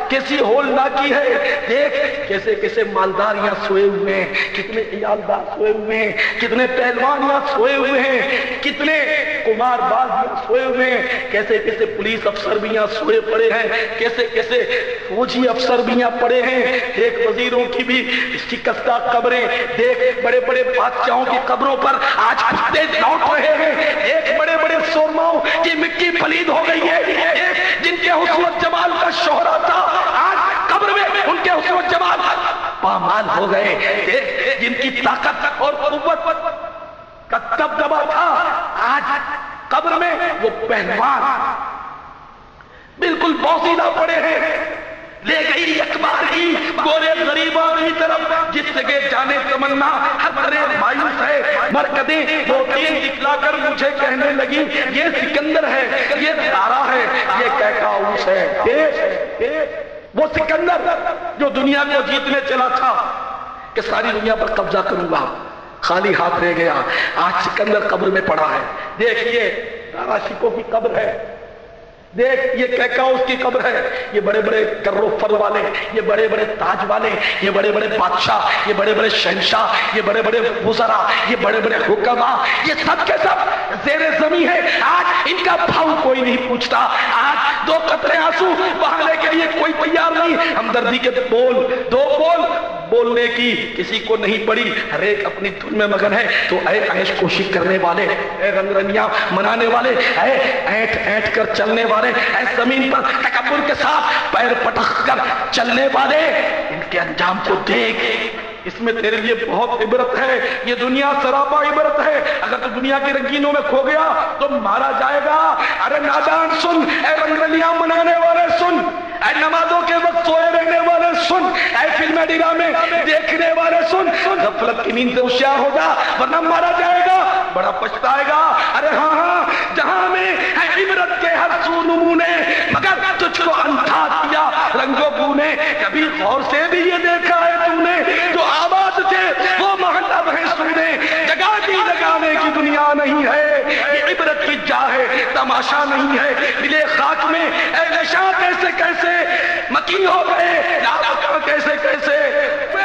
کیسی ہولناکی ہے، دیکھ کیسے مالداریاں سوئے ہوئے ہیں، کتنے عیالدار سوئے ہوئے ہیں، کتنے پہلوانیاں سوئے ہوئے ہیں، کتنے قمار بازیاں سوئے ہوئے ہیں، کیسے پولیس افسر بھی یہاں سوئے پڑے ہیں، کیسے فوجی افسر بھی یہاں پڑے ہیں، دیکھ وزیروں کی بھی شکستہ قبریں، دیکھ بڑے بادشاہوں کی قبروں پر آج کتے لوٹ رہے ہیں، ایک بڑے سورماؤں کی مٹی پلید ہو گئی ہے، ایک جن کے حسن و جمال کا شہرہ تھا آج قبر میں ان کے حسن و جمال پامال ہو گئے، ایک جن کی طاقت اور قوت کا دبدبا تھا آج قبر میں وہ پہلوان بالکل بوسیدہ پڑے ہیں۔ لے گئی یک بار ہی گورے غریباں کی طرف، جس جگہ جانے تمنا ہر طرح مایوس ہے، مرکدیں روٹیاں دکھلا کر مجھے کہنے لگی یہ سکندر ہے، یہ تارا ہے، یہ کیکاؤس ہے۔ وہ سکندر جو دنیا کو جیتنے چلا تھا کہ ساری دنیا پر قبضہ کروں گا، خالی ہاتھ رہ گیا. آج سکندر قبر میں پڑا ہے. دیکھیے دارا شکو کی قبر ہے، دیکھ یہ کیکاؤس کی قبر ہے. یہ بڑے بڑے کر و فر والے، یہ بڑے بڑے تاج والے، یہ بڑے بڑے بادشاہ، یہ بڑے بڑے شہنشاہ، یہ بڑے بڑے وزراء، یہ بڑے بڑے حکماء، یہ سب کے سب زیر زمین ہے. آج ان کا بھاؤ کوئی نہیں پوچھتا. آج دو قطرے آنسو بہانے کے لیے کوئی تیار نہیں. ہمدردی کے بول، دو بول بولنے کی کسی کو نہیں پڑی. ہر ایک اپنی دھن میں مگن ہے. تو اے عیش کوشی کرنے والے، اے رنگ رنیاں منانے والے، اے اینٹ اینٹ کر چلنے والے، اے زمین پر تکبر کے ساتھ پیر پٹک کر چلنے والے، ان کے انجام کو دیکھ. اس میں تیرے لیے بہت عبرت ہے. یہ دنیا سراپا عبرت ہے. اگر تو دنیا کی رنگینوں میں کھو گیا تو مارا جائے گا. ارے نادان سن، اے رنگرلیاں منانے والے سن، اے نمازوں کے وقت سوئے رہنے والے سن، اے فلمیں ڈرامے دیکھنے والے سن. غفلت کی نیند سے ہوشیار ہو جا ورنہ مارا جائے گا، بڑا پچھتائے گا. ارے ہاں ہاں، جہاں میں ہے عبرت کے ہر سو نمونے، مگر تجھ کو اندھا کیا رنگوں بو نے. کبھی غور سے بھی یہ دیکھا ہے تو نے جو آباد تھے وہ محلہ ہے سونے. جگہ دی لگانے کی دنیا نہیں ہے، یہ عبرت کی جا ہے، تماشا نہیں ہے. ملے خاک میں اے نشاں کیسے کیسے مکی ہو گئے، لاپتا کیسے کیسے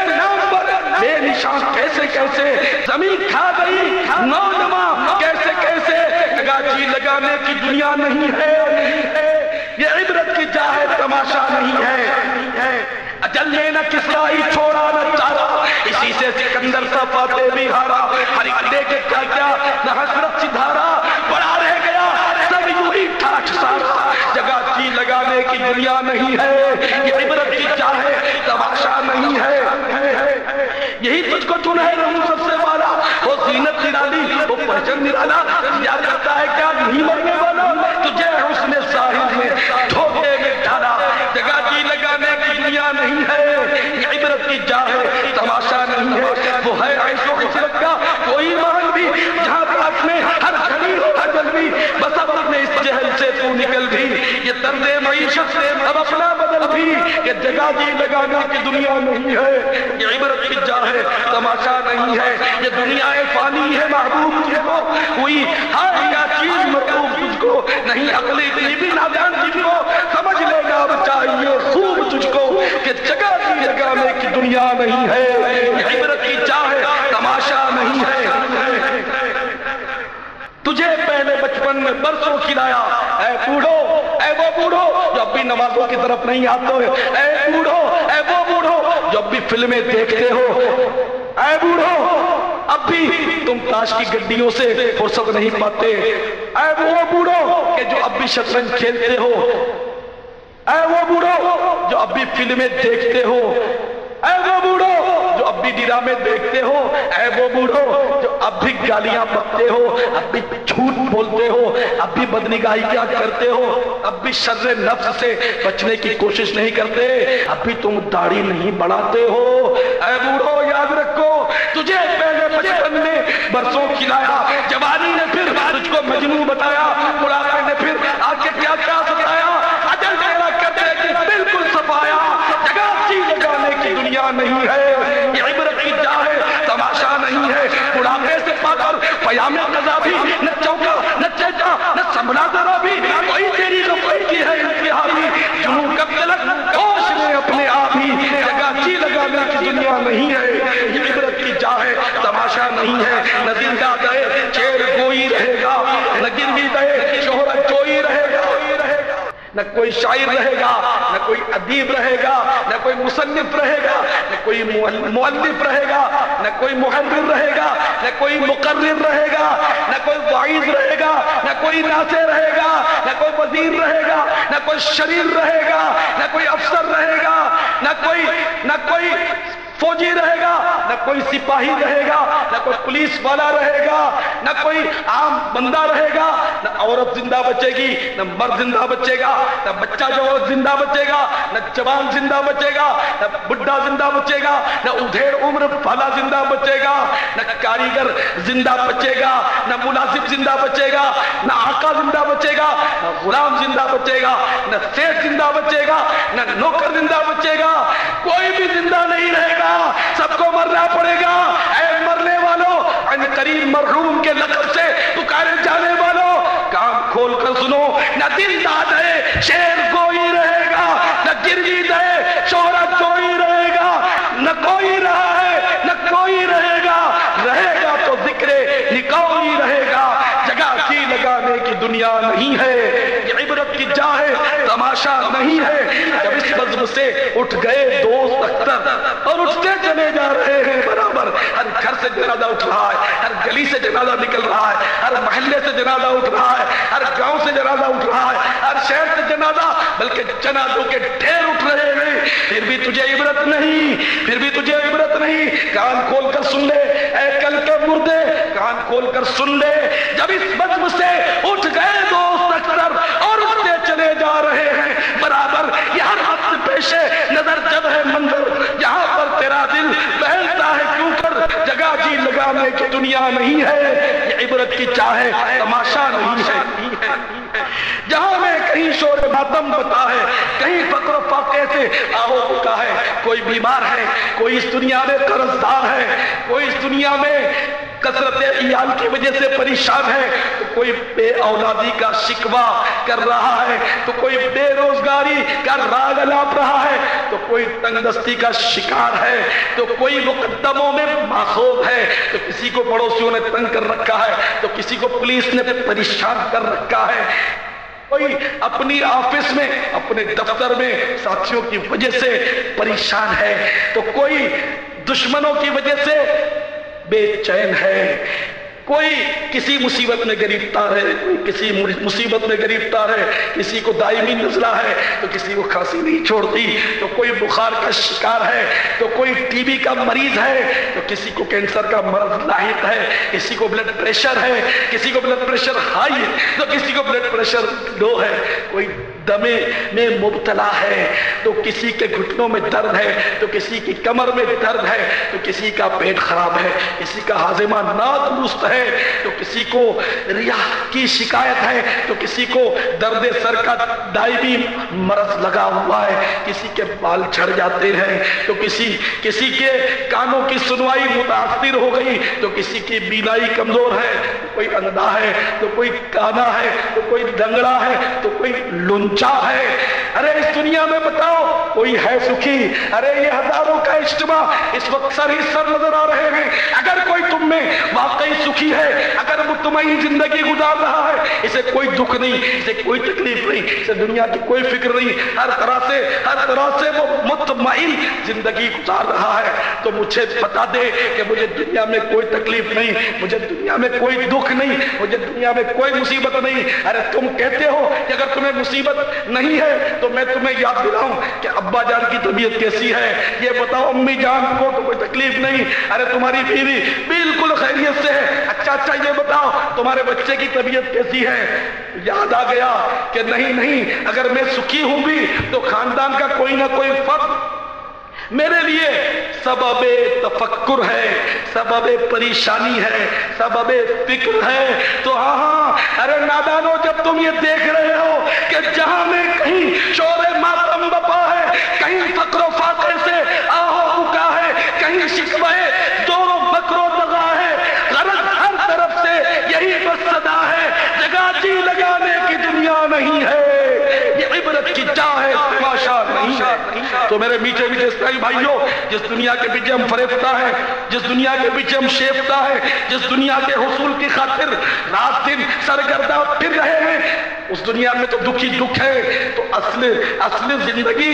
نام پر بے نشان کیسے کیسے، زمین کھا گئی نوجوان کیسے کیسے. جگہ جی لگانے کی دنیا نہیں ہے، یہ عبرت کی جا ہے، تماشا نہیں ہے. اجل نے نہ کسرائی چھوڑا نہ چارا، اسی سے سکندر سا فاتح بھی ہارا. ہر اڈے کے کیا کیا نہ حسرت سدھارا، بڑا رہ گیا سب یوں ہی ٹھاٹ سارا. جگہ جی لگانے کی دنیا نہیں ہے، یہ عبرت کی جا ہے، تماشا نہیں ہے. یہی تجھ کو چن ہے رہوں سب سے والا، وہ زینت نرالی، وہ پہچن نرالا. یاد کرتا ہے کیا نہیں مرنے والا، تجھے حسن ساحل میں دھوکے میں ڈالا. جگہ جی لگانے کی دنیا نہیں ہے، یہ عبرت کی جا ہے، تماشا نہیں ہے. وہ ہے عیش و عشرت کا کوئی محل بھی جہاں پاس میں ہر گھڑی ہو حجل بھی. بس اب اپنے اس جہل سے تو نکل بھی، یہ طرز معیشت سے اب اپنا بدل بھی. یہ جگہ جی لگانے کی دنیا نہیں ہے، یہ عبرت کی جا ہے، تماشا نہیں ہے. یہ دنیا فانی ہے، محبوب تجھ کو کوئی ہر یا چیز مرغوب تجھ کو نہیں. عقلی اتنی بھی نادان تجھ کو سمجھ لے گا اب چاہیے خوب تجھ کو کہ جگہ جی لگانے کی دنیا نہیں ہے، یہ عبرت کی جا ہے، تماشا نہیں ہے. تجھے پہلے بچپن میں برسوں کھلایا، اے بوڑھو، اے وہ بوڑھو جو اب بھی نمازوں کی طرف نہیں آتے ہو. اے بوڑھو، اے وہ بوڑھو جو اب بھی فلمیں دیکھتے ہو. اے بوڑھو اب بھی تم تاش کی گڈیوں سے فرصت نہیں پاتے. اے وہ بوڑھو کہ جو اب بھی شطرنج کھیلتے ہو. اے وہ بوڑھو جو اب بھی فلمیں دیکھتے ہو. اے وہ بوڑھو جو اب بھی ڈرامے دیکھتے ہو. اے وہ بوڑھو جو اب بھی گالیاں بکتے ہو، اب بھی جھوٹ بولتے ہو، اب بھی بدنگاہی کیا کرتے ہو، اب بھی شر نفس سے بچنے کی کوشش نہیں کرتے، اب بھی تم داڑھی نہیں بڑھاتے ہو. اے بوڑھو یاد رکھو تجھے پہلے بچپن نے برسوں کھلایا، جوانی نے پھر تجھ کو مجنون بتایا، بڑھاپے نے پھر آ کے کیا کیا ستایا. اجل تیرا کرتے کہ بالکل صفایا. جگہ جی لگانے کی دنیا نہیں ہے، یہ عبرت کی جا ہے، تماشا نہیں ہے. بڑھاپے سے پا کر پیام قضا بھی نہ چوکا نہ چیچا نہ سنبھلا ذرا بھی، کوئی تیری غفلت کی ہے انتہا بھی. جنوں کب تلک ہوش میں اپنے آپ ہی. جگہ جی لگانے کی دنیا نہیں ہے، یہ عبرت کی جا ہے، تماشا نہیں ہے. نہ زندہ دے شعر گوئی رہے گا، نہ گروی دے شہرت جوئی رہے گا. نہ کوئی شاعر رہے گا، نہ کوئی ادیب رہے گا، نہ کوئی مصنف رہے گا، نہ کوئی مؤلف رہے گا، نہ کوئی محرر رہے گا، نہ کوئی مقرر رہے گا، نہ کوئی واعظ رہے گا، نہ کوئی ناصح رہے گا، نہ کوئی وزیر رہے گا، نہ کوئی شریف رہے گا، نہ کوئی افسر رہے گا، نہ کوئی فوجی رہے گا، نہ کوئی سپاہی رہے گا، نہ کوئی پولیس والا رہے گا، نہ کوئی عام بندہ رہے گا، نہ عورت زندہ بچے گی، نہ مرد زندہ بچے گا، نہ بچہ جو زندہ بچے گا، نہ جوان زندہ بچے گا، نہ بڈھا زندہ بچے گا، نہ ادھیڑ عمر والا زندہ بچے گا، نہ کاریگر زندہ بچے گا، نہ ملازم زندہ بچے گا، نہ آقا زندہ بچے گا، نہ غلام زندہ بچے گا، نہ سیٹ زندہ بچے گا، نہ نوکر زندہ بچے گا، کوئی بھی زندہ نہیں رہے گا، سب کو مرنا پڑے گا۔ اے مرنے والوں، ان قریب مرحوم کے لقب سے پکارے جانے والوں، کان کھول کر سنو، نہ دل داد ہے شیر کوئی رہے گا، نہ گروی دے شہرت کوئی رہے گا، نہ کوئی رہا ہے نہ کوئی رہے گا، رہے گا تو ذکر نکاح ہی رہے گا، جگہ جی لگانے کی دنیا نہیں ہے، یہ عبرت کی جا ہے، تماشا نہیں ہے۔ جب اس بزم سے اٹھ گئے دوست اختر اور اٹھتے چلے جا رہے ہیں برابر، ہر گھر سے جنازہ اٹھ رہا ہے، ہر گلی سے جنازہ نکل رہا ہے، ہر محلے سے جنازہ اٹھ رہا ہے، ہر گاؤں سے جنازہ اٹھ رہا ہے، ہر شہر سے جنازہ، بلکہ جنازوں کے ڈھیر اٹھ رہے ہیں، پھر بھی تجھے عبرت نہیں، پھر بھی تجھے عبرت نہیں۔ کان کھول کر سن لے اے کل کے مردے، کان کھول کر سن لے، جب اس بزم سے اٹھ گئے دوست اکثر اور اٹھتے چلے جا رہے ہیں برابر، یہ ہر وقت پیش نظر جب ہے منظر، جہاں پر تیرا دل بہلتا ہے کیوں کر، جگہ جی لگانے کی دنیا نہیں ہے، یہ عبرت کی چاہے تماشا نہیں ہے۔ جہاں میں کہیں شور ماتم بتا ہے، کہیں فقر و فاقے سے آہو بکا ہے، کوئی بیمار ہے، کوئی اس دنیا میں قرضدار ہے، کوئی اس دنیا میں کثرت عیال کی وجہ سے پریشان ہے، تو کوئی بے اولادی کا شکوہ کر رہا ہے، تو کوئی بے روزگاری کا راگ الاپ رہا ہے، تو کوئی تنگ دستی کا شکار ہے، تو کوئی مقدموں میں ماخوذ ہے، تو کسی کو پڑوسیوں نے تنگ کر رکھا ہے، تو کسی کو پولیس نے پریشان کر رکھا ہے، کوئی اپنی آفس میں اپنے دفتر میں ساتھیوں کی وجہ سے پریشان ہے، تو کوئی دشمنوں کی وجہ سے بے چین ہے، کوئی کسی مصیبت میں گرفتار ہے، کوئی کسی مصیبت میں گرفتار ہے، کسی کو دائمی نزلہ ہے تو کسی کو کھانسی نہیں چھوڑتی، تو کوئی بخار کا شکار ہے، تو کوئی ٹی بی کا مریض ہے، تو کسی کو کینسر کا مرض لاحق ہے، کسی کو بلڈ پریشر ہے، کسی کو بلڈ پریشر ہائی ہے، تو کسی کو بلڈ پریشر لو ہے، کوئی دمے میں مبتلا ہے، تو کسی کے گھٹنوں میں درد ہے، تو کسی کی کمر میں درد ہے، تو کسی کا پیٹ خراب ہے، کسی کا ہاضمہ نادرست ہے، تو کسی کو ریا کی شکایت ہے، تو کسی کو درد سر کا دائمی مرض لگا ہوا ہے، کسی کے بال جھڑ جاتے ہیں، تو کسی کے کانوں کی سنوائی متاثر ہو گئی، تو کسی کی بینائی کمزور ہے، کوئی اندھا ہے، تو کوئی کانا ہے، تو کوئی دنگڑا ہے، تو کوئی لنچا ہے۔ ارے اس دنیا میں بتاؤ کوئی ہے سکھی؟ ارے یہ ہزاروں کا اجتماع اس وقت سر ہی سر نظر آ رہے ہیں، اگر کوئی تم میں واقعی سکھی ہے، اگر مطمئن زندگی گزار رہا ہے، اسے کوئی دکھ نہیں، اسے کوئی تکلیف نہیں، اسے دنیا کی کوئی فکر نہیں، ہر طرح سے وہ مطمئن زندگی گزار رہا ہے، تو مجھے بتا دے کہ مجھے دنیا میں کوئی تکلیف نہیں، مجھے دنیا میں کوئی دکھ نہیں، مجھے دنیا میں کوئی مصیبت نہیں۔ ارے تم کہتے ہو کہ اگر تمہیں مصیبت نہیں ہے تو میں تمہیں یاد دلاؤں کہ ابا جان کی طبیعت کیسی ہے، یہ بتاؤ امی جان کو تو کوئی تکلیف نہیں، ارے تمہاری بیوی بالکل خیریت سے ہے، اچھا یہ بتاؤ تمہارے بچے کی طبیعت کیسی ہے؟ یاد آ گیا کہ نہیں، اگر میں سکھی ہوں بھی تو خاندان کا کوئی نہ کوئی فرد میرے لیے سبب تفکر ہے، سبب پریشانی ہے، سبب فکر ہے۔ تو ہاں ارے نادانو، جب تم یہ دیکھ رہے ہو کہ جہاں میں کہیں شور ماتم بپا ہے، کہیں فقر و فاقے سے آہو بکا ہے، کہیں شکوہ دور و فقر و دغا ہے، غرض ہر طرف سے یہی بس صدا ہے، جگہ جی لگانے کی دنیا نہیں ہے، یہ عبرت کی جا ہے، تماشا نہیں ہے۔ تو میرے میٹھے اسلامی بھائیوں، جس دنیا کے پیچھے ہم فریفتہ ہیں، جس دنیا کے پیچھے ہم شیفتہ ہیں، جس دنیا کے حصول کی خاطر رات دن سرگردہ پھر رہے ہیں، اس دنیا میں تو دکھ ہی دکھ ہے۔ تو اصل زندگی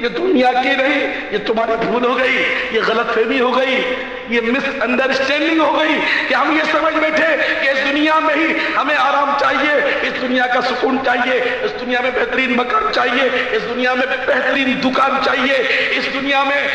یہ دنیا کی نہیں، یہ تمہاری بھول ہو گئی، یہ غلط فہمی ہو گئی، یہ مس انڈرسٹینڈنگ ہو گئی کہ ہم یہ سمجھ بیٹھے کہ اس دنیا میں ہی ہمیں آرام چاہیے، اس دنیا کا سکون چاہیے، اس دنیا میں بہترین مکان چاہیے، اس دنیا میں بہترین دکان چاہیے، اس دنیا میں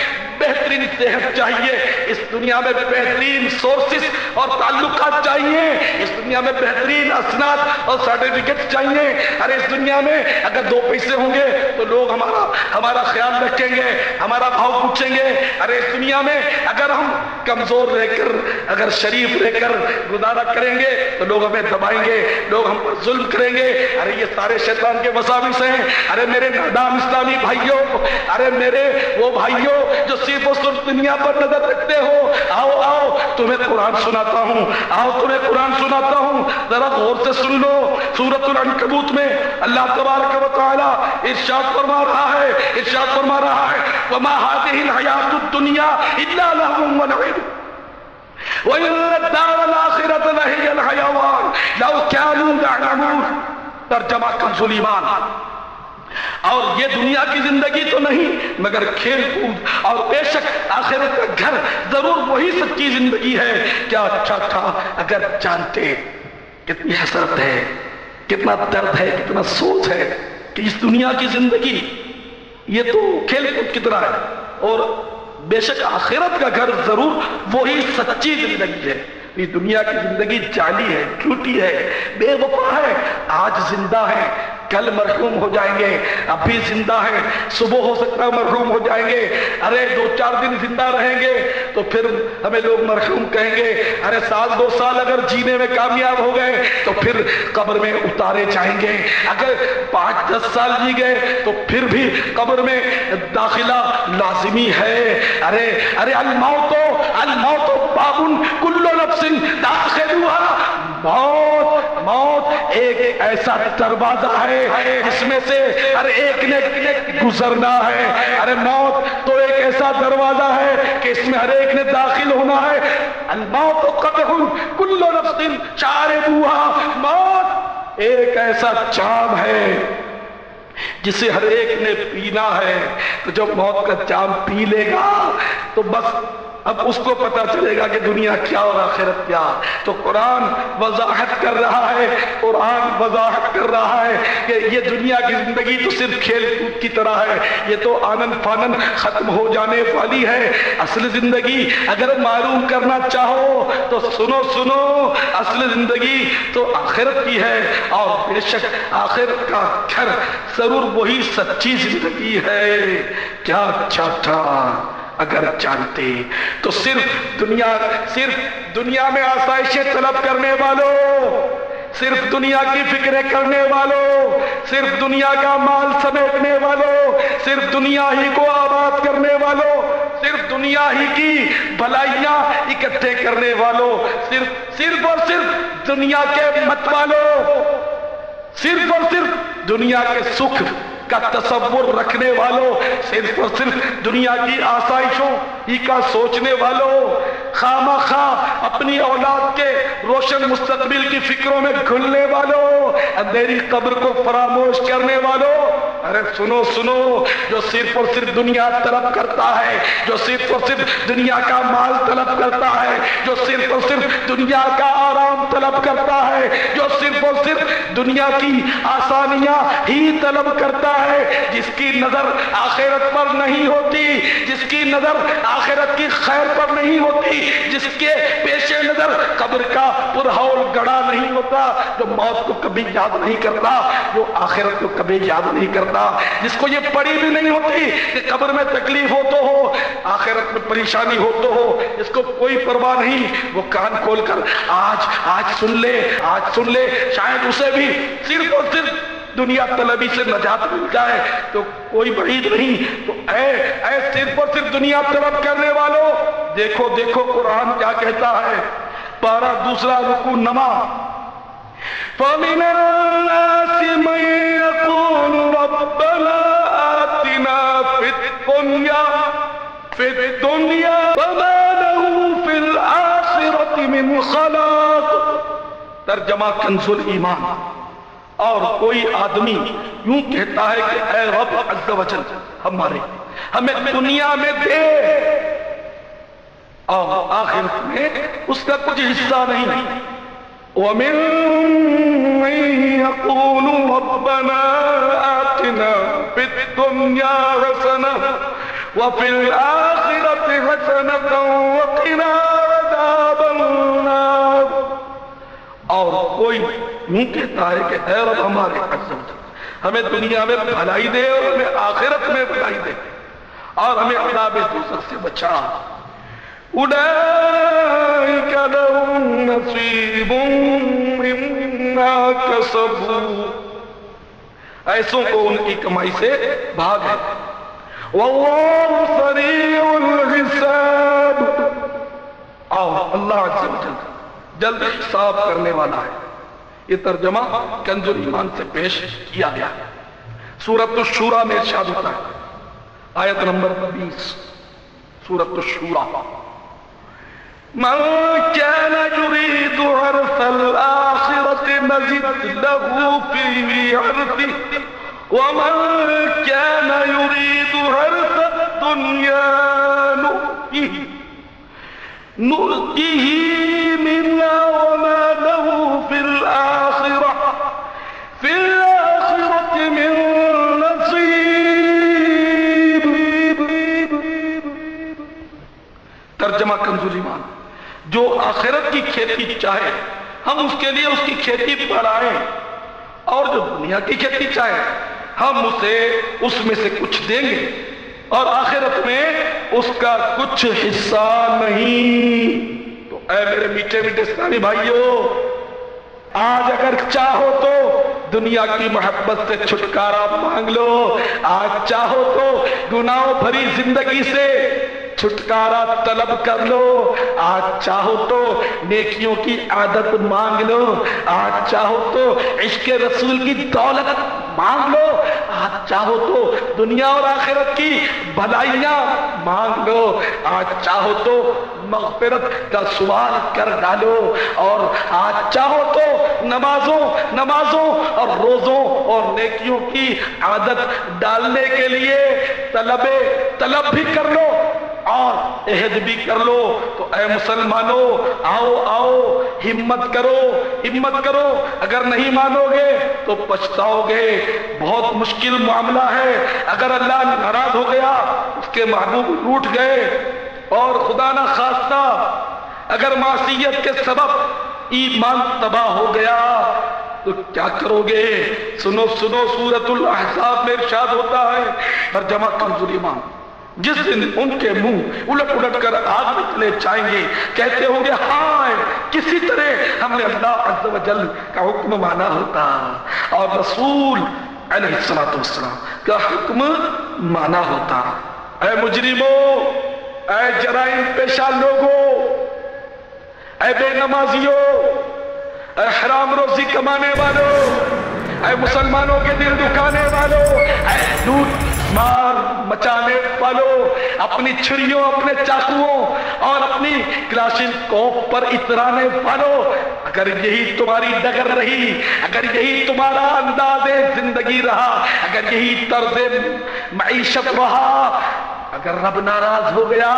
بہترین صحت چاہیے، اس دنیا میں بہترین سورسز اور تعلقات چاہیے، اس دنیا میں بہترین اسناد اور سرٹیفکیٹ چاہیے۔ ارے اس دنیا میں اگر 2 پیسے ہوں گے تو لوگ ہمارا خیال رکھیں گے، ہمارا بھاؤ پوچھیں گے۔ ارے اس دنیا میں اگر ہم کمزور رہ کر، اگر شریف رہ کر گزارا کریں گے تو لوگ ہمیں دبائیں گے، لوگ ہم پر ظلم کریں گے۔ ارے یہ سارے شیطان کے وساوس ہیں۔ ارے میرے نادان اسلامی بھائیوں، ارے میرے وہ بھائیوں جو صرف و صرف دنیا پر نظر رکھتے ہو، آؤ آؤ تمہیں قرآن سناتا ہوں، آؤ تمہیں قرآن سناتا ہوں، ذرا غور سے سن لو۔ سورۃ العنکبوت میں اللہ تبارک و تعالی ارشاد فرما رہا ہے، ارشاد فرما رہا ہے وما هذه الحیات الدنیا الا لهو ولعب وَإِنَّ الدَّارَ الْآخِرَةَ لَهِيَ الْحَيَوَانُ لَوْ كَانُوا يَعْلَمُونَ۔ ترجمہ کنز الایمان۔ اور یہ دنیا کی زندگی تو نہیں مگر کھیل کود، اور بے شک آخرت کا گھر ضرور وہی سچی زندگی ہے۔ کیا اچھا تھا اگر جانتے۔ کتنی حسرت ہے، کتنا درد ہے، کتنا سوچ ہے کہ اس دنیا کی زندگی یہ تو کھیل کود کی طرح ہے، اور بے شک آخرت کا گھر ضرور وہی سچی زندگی ہے۔ یہ دنیا کی زندگی جعلی ہے، جھوٹی ہے، بے وفا ہے۔ آج زندہ ہے، کل مرحوم ہو جائیں گے، ابھی زندہ ہے، صبح ہو سکتا ہے مرحوم ہو جائیں گے۔ ارے 2-4 دن زندہ رہیں گے تو پھر ہمیں لوگ مرحوم کہیں گے۔ ارے 1-2 سال اگر جینے میں کامیاب ہو گئے تو پھر قبر میں اتارے جائیں گے۔ اگر 5-10 سال جی گئے تو پھر بھی قبر میں داخلہ لازمی ہے۔ ارے الموت باب کل نفس داخلها۔ موت ایک ایسا دروازہ ہے جس میں سے ہر ایک نے گزرنا ہے۔ ارے موت تو ایک ایسا دروازہ ہے کہ اس میں ہر ایک نے داخل ہونا ہے۔ الموت قدح کل نفس شاربها۔ موت ایک ایسا جام ہے جسے ہر ایک نے پینا ہے۔ تو جب موت کا جام پی لے گا تو بس اب اس کو پتا چلے گا کہ دنیا کیا اور آخرت کیا۔ تو قرآن وضاحت کر رہا ہے، قرآن وضاحت کر رہا ہے کہ یہ دنیا کی زندگی تو صرف کھیل کود کی طرح ہے، یہ تو آنن فانن ختم ہو جانے والی ہے۔ اصل زندگی اگر معلوم کرنا چاہو تو سنو، اصل زندگی تو آخرت کی ہے، اور بے شک آخرت کا گھر ضرور وہی سچی زندگی ہے۔ کیا اچھا تھا اگر جانتے۔ تو صرف دنیا میں آسائشیں طلب کرنے والوں، صرف دنیا کی فکریں کرنے والوں، صرف دنیا کا مال سمیٹنے والوں، صرف دنیا ہی کو آباد کرنے والوں، صرف دنیا ہی کی بھلائیاں اکٹھے کرنے والوں، صرف اور صرف دنیا کے مت والوں، صرف اور صرف دنیا کے سکھ کا تصور رکھنے والوں، صرف اور صرف دنیا کی آسائشوں ہی کا سوچنے والوں، خامخواہ اپنی اولاد کے روشن مستقبل کی فکروں میں گھلنے والوں، اندھیری قبر کو فراموش کرنے والوں۔ ارے سنو، جو صرف اور صرف دنیا طلب کرتا ہے، جو صرف اور صرف دنیا کا مال طلب کرتا ہے، جو صرف اور صرف دنیا کا آرام طلب کرتا ہے، جو صرف اور صرف دنیا کی آسانیاں ہی طلب کرتا ہے، جس کی نظر آخرت پر نہیں ہوتی، جس کی نظر آخرت کی خیر پر نہیں ہوتی، جس کے پیش نظر قبر کا پرہول گڑا نہیں ہوتا، جو موت کو کبھی یاد نہیں کرتا، جو آخرت کو کبھی یاد نہیں کرتا، جس کو یہ پڑی بھی نہیں ہوتی کہ قبر میں تکلیف ہو تو ہو، آخرت میں پریشانی ہو تو ہو، اس کو کوئی پرواہ نہیں، وہ کان کھول کر آج سن لے، شاید اسے بھی صرف اور صرف دنیا طلبی سے نجات مل جائے تو کوئی بعید نہیں۔ تو اے صرف اور صرف دنیا طلب کرنے والوں، دیکھو قرآن کیا کہتا ہے۔ پارہ 2 رکوع نما۔ فَمِنَ النَّاسِ مَن يَقُولُ رَبَّنَا آتِنَا فِي الدُّنْيَا وَمَا لَهُ فِي الْآخِرَةِ مِنْ خَلَاقٍ۔ ترجمہ کنز الایمان۔ اور کوئی آدمی یوں کہتا ہے کہ اے رب عز و جل ہمیں دنیا میں دے، اور آخرت میں اس کا کچھ حصہ نہیں۔ وَمِن يَقُولُ رَبَّنَا آتِنَا فِي الدُّنْيَا حَسَنَةً وَفِي الْآخِرَةِ حَسَنَةً وَقِنَا عَذَابَ النَّارِ. اور کوئی یوں کہتا ہے کہ اے رب ہمارے عز و جل ہمیں دنیا میں بھلائی دے اور ہمیں آخرت میں بھلائی دے اور ہمیں عذاب دوزخ سے بچا. اولئک لهم نصیب مما کسبوا. ایسوں کو ان کی کمائی سے بھاگ ہے. واللہ سریع الحساب. اور اللہ عز و جل جلد حساب کرنے والا ہے. یہ ترجمہ کنز الایمان سے پیش کیا گیا. سورۃ الشورى میں ارشاد ہوتا ہے آیت نمبر 20 سورۃ الشورى. من كان يريد حرث الآخرة نزد له في حرثه ومن كان يريد حرث الدنيا نؤته منها وما له في الآخرة من نصيب. ترجمہ کنز الایمان. جو آخرت کی کھیتی چاہے ہم اس کے لیے اس کی کھیتی بڑھائیں اور جو دنیا کی کھیتی چاہے ہم اسے اس میں سے کچھ دیں گے اور آخرت میں اس کا کچھ حصہ نہیں. تو اے میرے میٹھے میٹھے اسلامی بھائیوں، آج اگر چاہو تو دنیا کی محبت سے چھٹکارا مانگ لو. آج چاہو تو گناہوں بھری زندگی سے چھٹکارا طلب کر لو. آج چاہو تو نیکیوں کی عادت مانگ لو. آج چاہو تو عشق رسول کی دولت مانگ لو. آج چاہو تو دنیا اور آخرت کی بھلائیاں مانگ لو. آج چاہو تو مغفرت کا سوال کر ڈالو. اور آج چاہو تو نمازوں اور روزوں اور نیکیوں کی عادت ڈالنے کے لیے طلب بھی کر لو اور عہد بھی کر لو. تو اے مسلمانوں، آؤ ہمت کرو. اگر نہیں مانو گے تو پچھتاؤ گے. بہت مشکل معاملہ ہے. اگر اللہ ناراض ہو گیا، اس کے محبوب روٹھ گئے اور خدا نہ خواستہ اگر معصیت کے سبب ایمان تباہ ہو گیا تو کیا کرو گے؟ سنو سورۃ الاحزاب میں ارشاد ہوتا ہے ترجمہ کنز الایمان. جس دن ان کے منہ الٹ کر آگ میں چلے جائیں گے، کہتے ہوں گے ہائے کسی طرح ہم نے اللہ عز و جل کا حکم مانا ہوتا اور رسول علیہ السلام کا حکم مانا ہوتا. اے مجرموں، اے جرائم پیشہ لوگوں، اے بے نمازیوں، اے حرام روزی کمانے والوں، اے مسلمانوں کے دل دکھانے والوں، اے لوٹ مار مچانے والوں، اپنی چھریوں، اپنے چاقوؤں اور اپنی کلاشنکوف پر اترانے والوں، اگر یہی تمہاری ڈگر رہی، اگر یہی تمہارا انداز زندگی رہا، اگر یہی طرز معیشت رہا، اگر رب ناراض ہو گیا،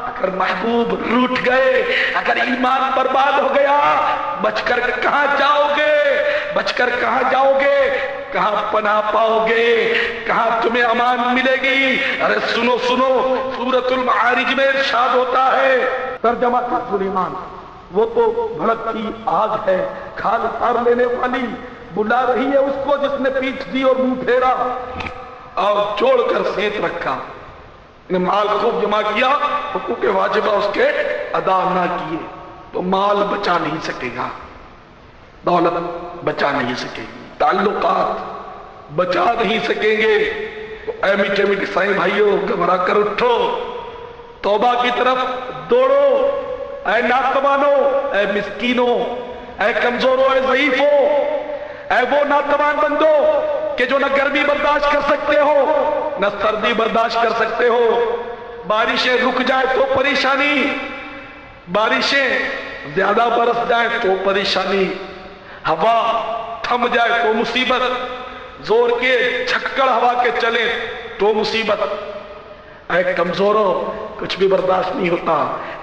اگر محبوب روٹھ گئے، اگر ایمان برباد ہو گیا، بچ کر کہاں جاؤ گے؟ کہاں پناہ پاؤ گے؟ کہاں تمہیں امان ملے گی؟ ارے سنو سورۃ المعارج میں ارشاد ہوتا ہے ترجمہ کنز الایمان. وہ تو بھڑکتی آگ ہے، کھال اتار لینے والی، بلا رہی ہے اس کو جس نے پیٹھ دی اور منہ پھیرا اور جوڑ کر سینت رکھا. مال خوب جمع کیا، حقوق واجبہ اس کے ادا نہ کیے تو مال بچا نہیں سکے گا، دولت بچا نہیں سکے گی، تعلقات بچا نہیں سکیں گے. تو اے میٹھے میٹھے سائیں بھائیوں، گھبرا کر اٹھو، توبہ کی طرف دوڑو. اے ناتوانوں، اے مسکینوں، اے کمزوروں، اے ضعیفوں، اے وہ ناتوان بندو کہ جو نہ گرمی برداشت کر سکتے ہو نہ سردی برداشت کر سکتے ہو. بارشیں رک جائے تو پریشانی، بارشیں زیادہ برس جائے تو پریشانی، ہوا تھم جائے تو مصیبت، زور کے چھکڑ ہوا کے چلے تو مصیبت. اے کمزوروں، کچھ بھی برداشت نہیں ہوتا،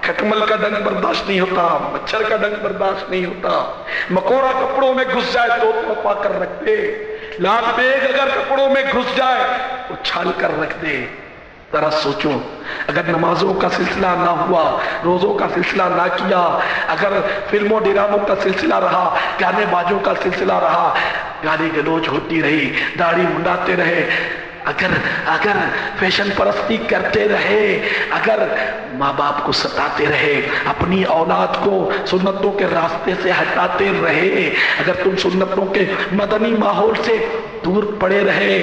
کھٹمل کا ڈنگ برداشت نہیں ہوتا، مچھر کا ڈنگ برداشت نہیں ہوتا، مکوڑا کپڑوں میں گھس جائے تو پا کر رکھ دے، لات بیگ اگر کپڑوں میں گھس جائے اچھال کر رکھ دے. ذرا سوچو، اگر نمازوں کا سلسلہ نہ ہوا، روزوں کا سلسلہ نہ کیا، اگر فلموں ڈراموں کا سلسلہ رہا، گانے بازوں کا سلسلہ رہا، گالی گلوچ ہوتی رہی، داڑھی منڈاتے رہے، اگر فیشن پرستی کرتے رہے، اگر ماں باپ کو ستاتے رہے، اپنی اولاد کو سنتوں کے راستے سے ہٹاتے رہے، اگر تم سنتوں کے مدنی ماحول سے دور پڑے رہے،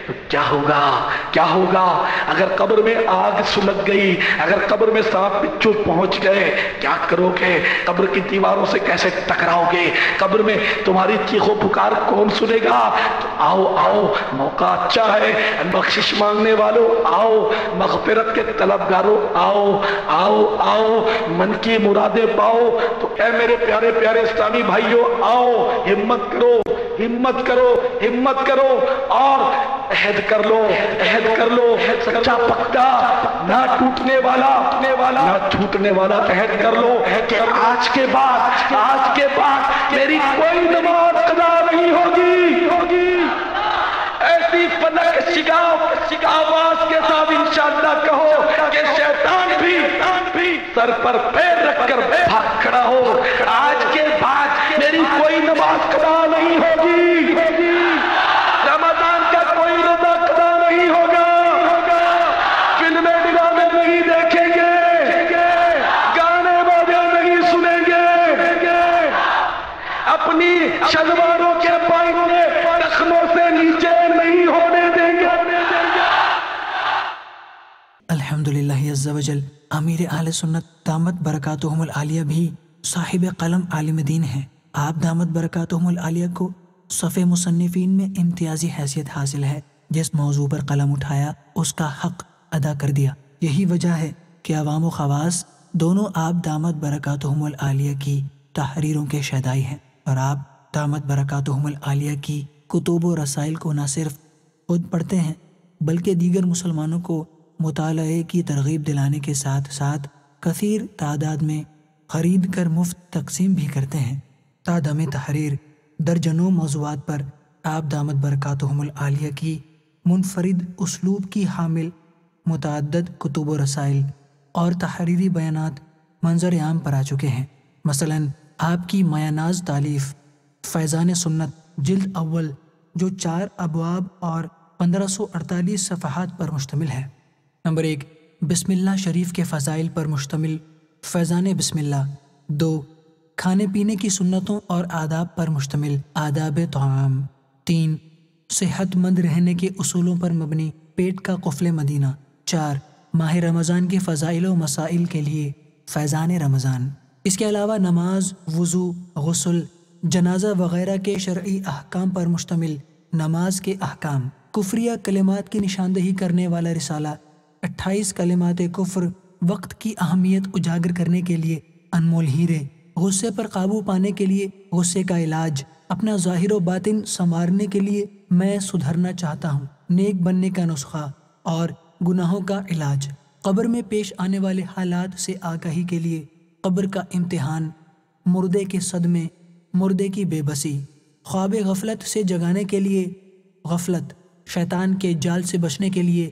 تو کیا ہوگا؟ اگر قبر میں آگ سلگ گئی، اگر قبر میں سانپ بچھو پہنچ گئے، کیا کرو گے؟ قبر کی دیواروں سے کیسے ٹکراؤ گے؟ قبر میں تمہاری چیخ و پکار کون سنے گا؟ تو آؤ، موقع اچھا ہے، بخشش مانگنے والوں آؤ، مغفرت کے طلبگاروں آؤ، من کی مرادیں پاؤ۔ تو اے میرے پیارے پیارے اسلامی بھائیوں، آؤ، ہمت کرو اور عہد کر لو، سچا پکا، نہ ٹوٹنے والا عہد کر لو کہ آج کے بعد میری کوئی نماز قضا نہیں ہوگی۔ ایسی فلک شگاف آواز کے ساتھ انشاءاللہ کہو کہ شیطان بھی سر پر پیر رکھ کر بھاگ کھڑا ہو، آج کے بعد میری کوئی نماز قضا نہیں ہوگی، رمضان کا کوئی روزہ قضا نہیں ہوگا، فلمیں ڈرامے نہیں دیکھیں گے، گانے باجے نہیں سنیں گے، اپنی شلواروں کے پائنے ٹخنوں سے نیچے نہیں ہونے دیں گے۔ الحمدللہ عز و جل امیر اہل سنت دامت برکاتہم العالیہ بھی صاحب قلم عالم دین ہیں۔ آپ دامت برکاتہم العالیہ کو صف مصنفین میں امتیازی حیثیت حاصل ہے، جس موضوع پر قلم اٹھایا اس کا حق ادا کر دیا۔ یہی وجہ ہے کہ عوام و خواص دونوں آپ دامت برکاتہم العالیہ کی تحریروں کے شیدائی ہیں، اور آپ دامت برکاتہم العالیہ کی کتب و رسائل کو نہ صرف خود پڑھتے ہیں بلکہ دیگر مسلمانوں کو مطالعے کی ترغیب دلانے کے ساتھ ساتھ کثیر تعداد میں خرید کر مفت تقسیم بھی کرتے ہیں۔ تعداد تحریر درجنوں موضوعات پر آپ دامت برکاتہم العالیہ کی منفرد اسلوب کی حامل متعدد کتب و رسائل اور تحریری بیانات منظر عام پر آ چکے ہیں۔ مثلاً آپ کی مایاناز تالیف فیضان سنت جلد اول، جو 4 ابواب اور 1548 صفحات پر مشتمل ہے۔ نمبر 1، بسم اللہ شریف کے فضائل پر مشتمل فیضان بسم اللہ۔ 2، کھانے پینے کی سنتوں اور آداب پر مشتمل آداب طعام۔ 3، صحت مند رہنے کے اصولوں پر مبنی پیٹ کا قفل مدینہ۔ 4، ماہ رمضان کے فضائل و مسائل کے لیے فیضان رمضان۔ اس کے علاوہ نماز، وضو، غسل، جنازہ وغیرہ کے شرعی احکام پر مشتمل نماز کے احکام۔ کفریہ کلمات کی نشاندہی کرنے والا رسالہ 28 کلمات کفر، وقت کی اہمیت اجاگر کرنے کے لیے انمول ہیرے، غصے پر قابو پانے کے لیے غصے کا علاج، اپنا ظاہر و باطن سنوارنے کے لیے میں سدھرنا چاہتا ہوں، نیک بننے کا نسخہ اور گناہوں کا علاج، قبر میں پیش آنے والے حالات سے آگاہی کے لیے قبر کا امتحان، مردے کے صدمے، مردے کی بے بسی، خواب غفلت سے جگانے کے لیے غفلت، شیطان کے جال سے بچنے کے لیے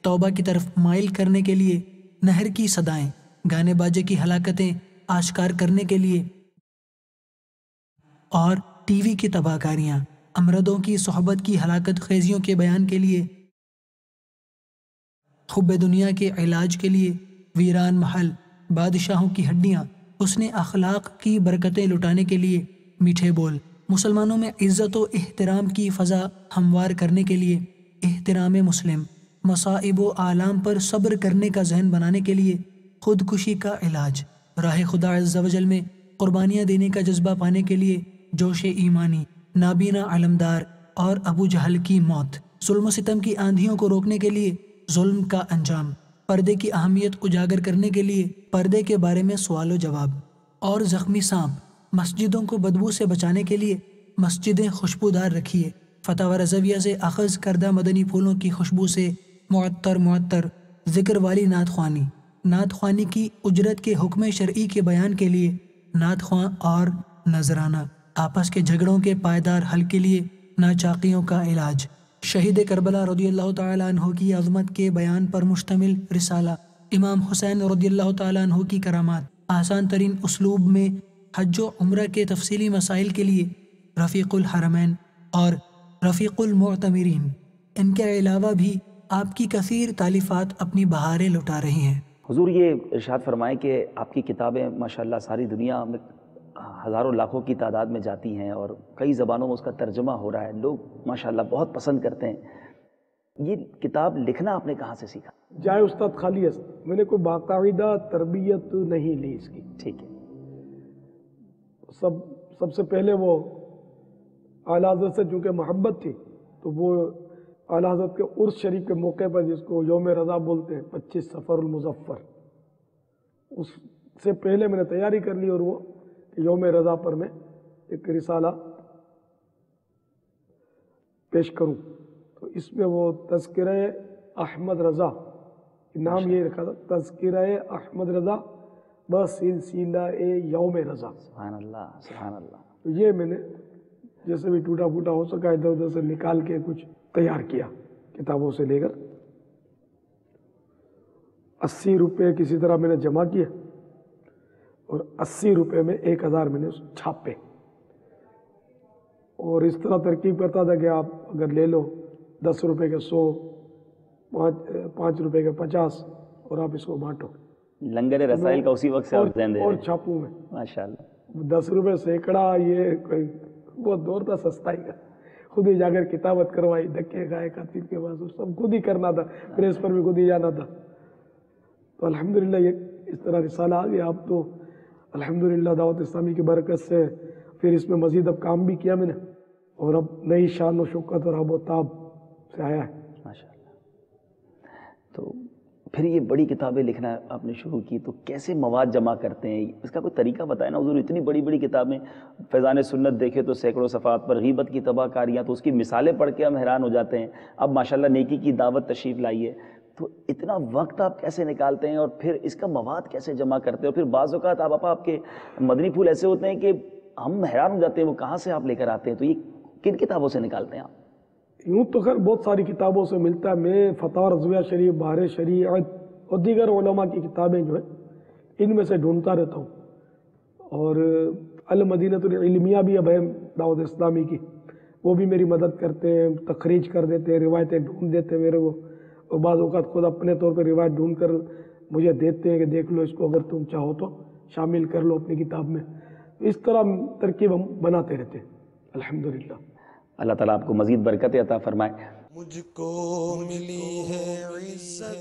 توبہ کی طرف مائل کرنے کے لیے نہر کی صدائیں، گانے باجے کی ہلاکتیں آشکار کرنے کے لیے اور ٹی وی کی تباہ کاریاں، امردوں کی صحبت کی ہلاکت خیزیوں کے بیان کے لیے، حب دنیا کے علاج کے لیے، ویران محل، بادشاہوں کی ہڈیاں، حسن اخلاق کی برکتیں لٹانے کے لیے میٹھے بول، مسلمانوں میں عزت و احترام کی فضا ہموار کرنے کے لیے احترام مسلم، مصائب و آلام پر صبر کرنے کا ذہن بنانے کے لیے خودکشی کا علاج، راہ خدا عز و جل میں قربانیاں دینے کا جذبہ پانے کے لیے جوش ایمانی، نابینا علمدار اور ابو جہل کی موت، ظلم و ستم کی آندھیوں کو روکنے کے لیے ظلم کا انجام، پردے کی اہمیت اجاگر کرنے کے لیے پردے کے بارے میں سوال و جواب، اور زخمی سانپ، مسجدوں کو بدبو سے بچانے کے لیے مسجدیں خوشبودار رکھیے، فتح و رضویہ سے اخذ کردہ مدنی پھولوں کی خوشبو سے معطر ذکر والی نعت خوانی، نعت خوانی کی اجرت کے حکم شرعی کے بیان کے لیے نعت خواں اور نذرانہ، آپس کے جھگڑوں کے پائیدار حل کے لیے ناچاقیوں کا علاج، شہید کربلا رضی اللہ تعالیٰ عنہ کی عظمت کے بیان پر مشتمل رسالہ، امام حسین رضی اللہ تعالیٰ عنہ کی کرامات، آسان ترین اسلوب میں حج و عمرہ کے تفصیلی مسائل کے لیے رفیق الحرمین اور رفیق المعتمرین، ان کے علاوہ بھی آپ کی کثیر تالیفات اپنی بہاریں لٹا رہی ہیں۔ حضور یہ ارشاد فرمائیں کہ آپ کی کتابیں ماشاءاللہ ساری دنیا میں ہزاروں لاکھوں کی تعداد میں جاتی ہیں اور کئی زبانوں میں اس کا ترجمہ ہو رہا ہے، لوگ ماشاءاللہ بہت پسند کرتے ہیں۔ یہ کتاب لکھنا آپ نے کہاں سے سیکھا؟ جائے استاد خالی است، میں نے کوئی باقاعدہ تربیت نہیں لی اس کی۔ ٹھیک ہے۔ سب سے پہلے وہ اعلیٰ حضرت سے چونکہ محبت تھی تو وہ اعلیٰ حضرت کے عرس شریف کے موقع پر، جس کو یوم رضا بولتے ہیں، 25 صفر المظفر، اس سے پہلے میں نے تیاری کر لی اور وہ یوم رضا پر میں ایک رسالہ پیش کروں، تو اس میں وہ تذکرہ احمد رضا، نام یہ رکھا تھا، تذکرہ احمد رضا بسلسلہ یوم رضا۔ سبحان اللہ، سبحان اللہ۔ تو یہ میں نے جیسے بھی ٹوٹا پھوٹا ہو سکا ادھر ادھر سے نکال کے کچھ تیار کیا، کتابوں سے لے کر 80 روپے کسی طرح میں نے جمع کیے اور 80 روپے میں 1000 میں نے چھاپے، اور اس طرح ترکیب کرتا تھا کہ آپ اگر لے لو 10 روپے کے 100، 5 روپے کے 50، اور آپ اس کو بانٹو۔ لنگر رسائل کا اسی وقت سے آپ ذہن دے رہے اور ہیں۔ چھاپوں میں ماشاءاللہ۔ 10 روپے سینکڑا، یہ کوئی وہ دور تھا سستائی کا، خود ہی جا کر کتابت کروائی، دھکے کھائے کاتب کے پاس، سب خود ہی کرنا تھا، پریس پر بھی خود ہی جانا تھا۔ تو الحمدللہ یہ اس طرح رسالہ آ گیا۔ اب تو الحمدللہ دعوت اسلامی کی برکت سے پھر اس میں مزید اب کام بھی کیا میں نے، اور اب نئی شان و شوکت اور آب و تاب سے آیا ہے۔ ماشاءاللہ۔ تو پھر یہ بڑی کتابیں لکھنا آپ نے شروع کی تو کیسے مواد جمع کرتے ہیں؟ اس کا کوئی طریقہ بتائیں نا حضور، اتنی بڑی بڑی کتابیں، فیضان سنت دیکھے تو سینکڑوں صفحات پر، غیبت کی تباہ کاریاں تو اس کی مثالیں پڑھ کے ہم حیران ہو جاتے ہیں، اب ماشاءاللہ نیکی کی دعوت تشریف لائیے، تو اتنا وقت آپ کیسے نکالتے ہیں اور پھر اس کا مواد کیسے جمع کرتے ہیں؟ اور پھر بعض اوقات آپ کے مدنی پھول ایسے ہوتے ہیں کہ ہم حیران ہو جاتے ہیں وہ کہاں سے آپ لے کر آتے ہیں، تو یہ کن کتابوں سے نکالتے ہیں آپ؟ یوں تو خیر بہت ساری کتابوں سے ملتا ہے، میں فتاوی رضویہ شریف، بہار شریعت اور دیگر علماء کی کتابیں جو ہیں ان میں سے ڈھونڈتا رہتا ہوں، اور المدینۃ العلمیہ بھی اب ہے دعوت اسلامی کی، وہ بھی میری مدد کرتے ہیں، تخریج کر دیتے ہیں، روایتیں ڈھونڈ دیتے ہیں میرے کو، اور بعض اوقات خود اپنے طور پہ روایت ڈھونڈ کر مجھے دیتے ہیں کہ دیکھ لو اس کو، اگر تم چاہو تو شامل کر لو اپنی کتاب میں۔ اس طرح ترکیب ہم بناتے رہتے ہیں الحمدللہ۔ اللہ تعالیٰ آپ کو مزید برکت عطا فرمائے۔ مجھ کو ملی ہے عزت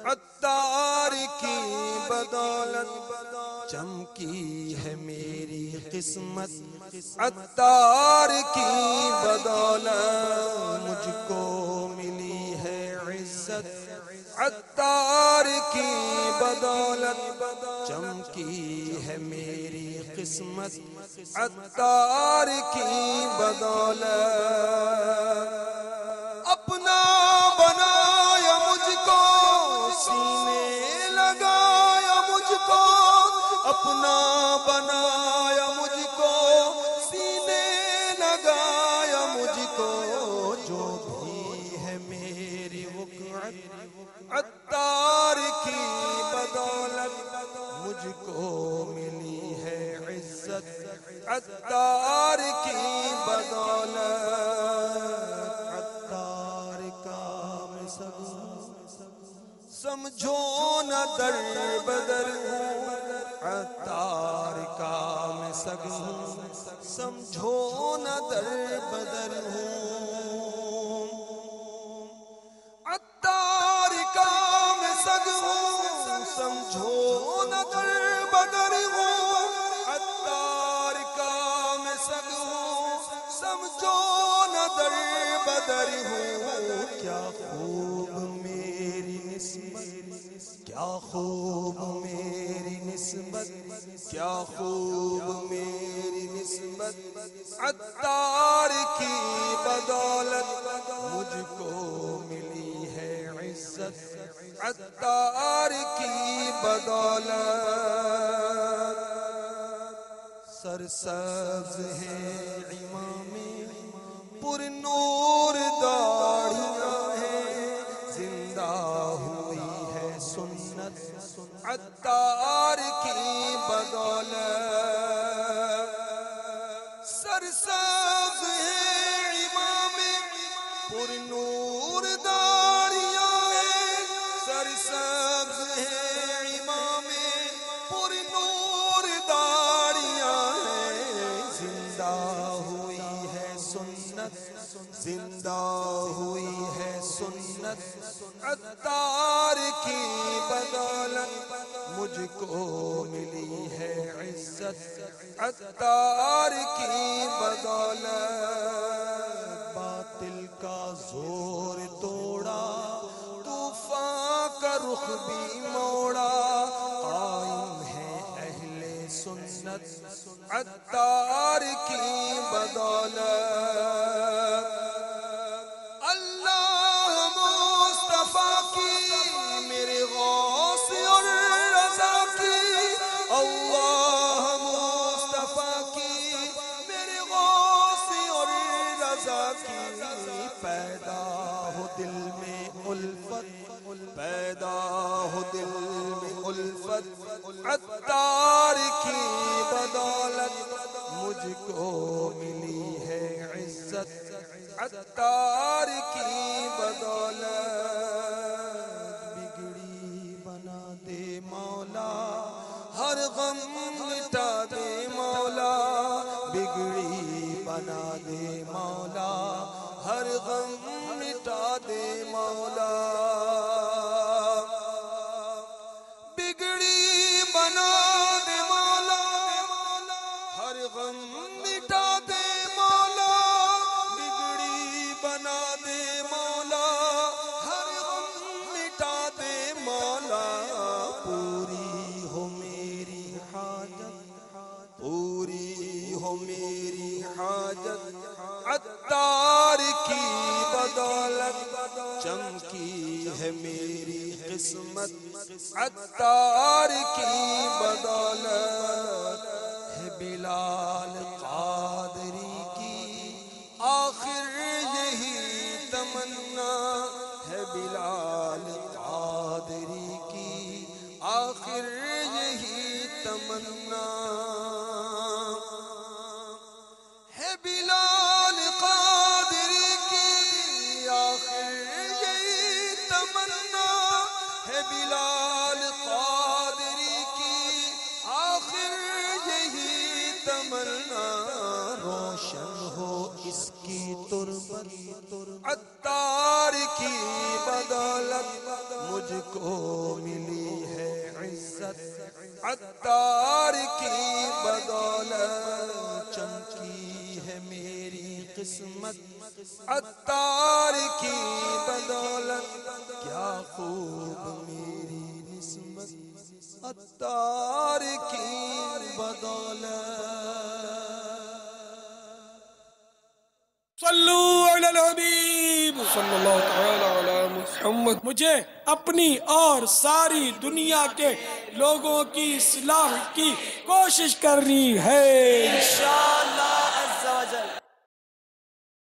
عطار کی بدولت، چمکی ہے میری قسمت عطار کی بدولت، مجھ کو ملی ہے عزت عطار کی بدولت، چمکی ہے میری قسمت عطار کی بدولت، اپنا بنایا مجھ کو سینے لگایا مجھ کو، اپنا بنایا مجھ کو سینے لگایا مجھ کو، جو بھی ہے میری وقعت عطار کی بدولت، مجھ کو ملی ہے عزت عطار کی بدولت، عطار کا میں سمجھو نہ در بدر ہوں، عطار کا میں سگ ہوں، سمجھو نہ در بدر ہوں، عطار کا میں سگ ہوں، سمجھو نہ در بدر ہوں، عطار کا میں سگ ہوں، سمجھو نہ در بدر ہوں، کیا خوب میری نسبت، کیا خوب میری نسبت، کیا خوب میری نسبت عطار کی بدولت، مجھ کو ملی ہے عزت عطار کی بدولت، سرسبز ہے امام پر نور دار سرسبز ہے امام پر نور داڑیاں ہیں، سرسبز ہے امام پر نور داڑیاں ہیں، زندہ ہوئی ہے سنت، زندہ ہوئی ہے سنت، عطار کی بدولت مجھ کو ملی ہے عزت، عطار کی بدولت، باطل کا زور توڑا، طوفان کا رخ بھی موڑا، قائم ہے اہل سنت، عطار کی بدولت، اللہ مصطفیٰ کی میرے غوث اور رضا کی، اللہ مصطفیٰ کی میرے غوث اور رضا کی، پیدا ہو دل میں الفت، پیدا ہو دل میں الفت، عطار کی بدولت مجھ کو ملی ہے عزت، عطار کی بدولت، بگڑی بنا دے مولا، ہر غم مٹا دے مولا، بگڑی بنا دے مولا، ہر غم مٹا دے مولا، بگڑی بنا دے مولا، ہر غم مٹا دے مولا، بگڑی بنا دے مولا، ہر غم مٹا دے مولا، پوری ہو میری حاجت، پوری ہو میری حاجت، عطار کی بدولت چمکی ہے میری قسمت، عطار کی بدولت ہے بلال قادری کی آخر یہی تمنا، ہے بلال قادری کی آخر یہی تمنا، ہے بلال قادری کی آخر یہی تمنا، ہے بلال قادری کی آخر یہی تمنا، روشن ہو اس کی تربت، عطار کی بدولت مجھ کو ملی ہے عزت، عطار کی بدولت چمکی ہے میری قسمت، عطار کی بدولت کیا خوب میری نسبت، عطار کی بدولت، صلو علی الحبیب صلی اللہ تعالی علی محمد۔ مجھے اپنی اور ساری دنیا کے لوگوں کی اصلاح کی کوشش کرنی ہے انشاءاللہ۔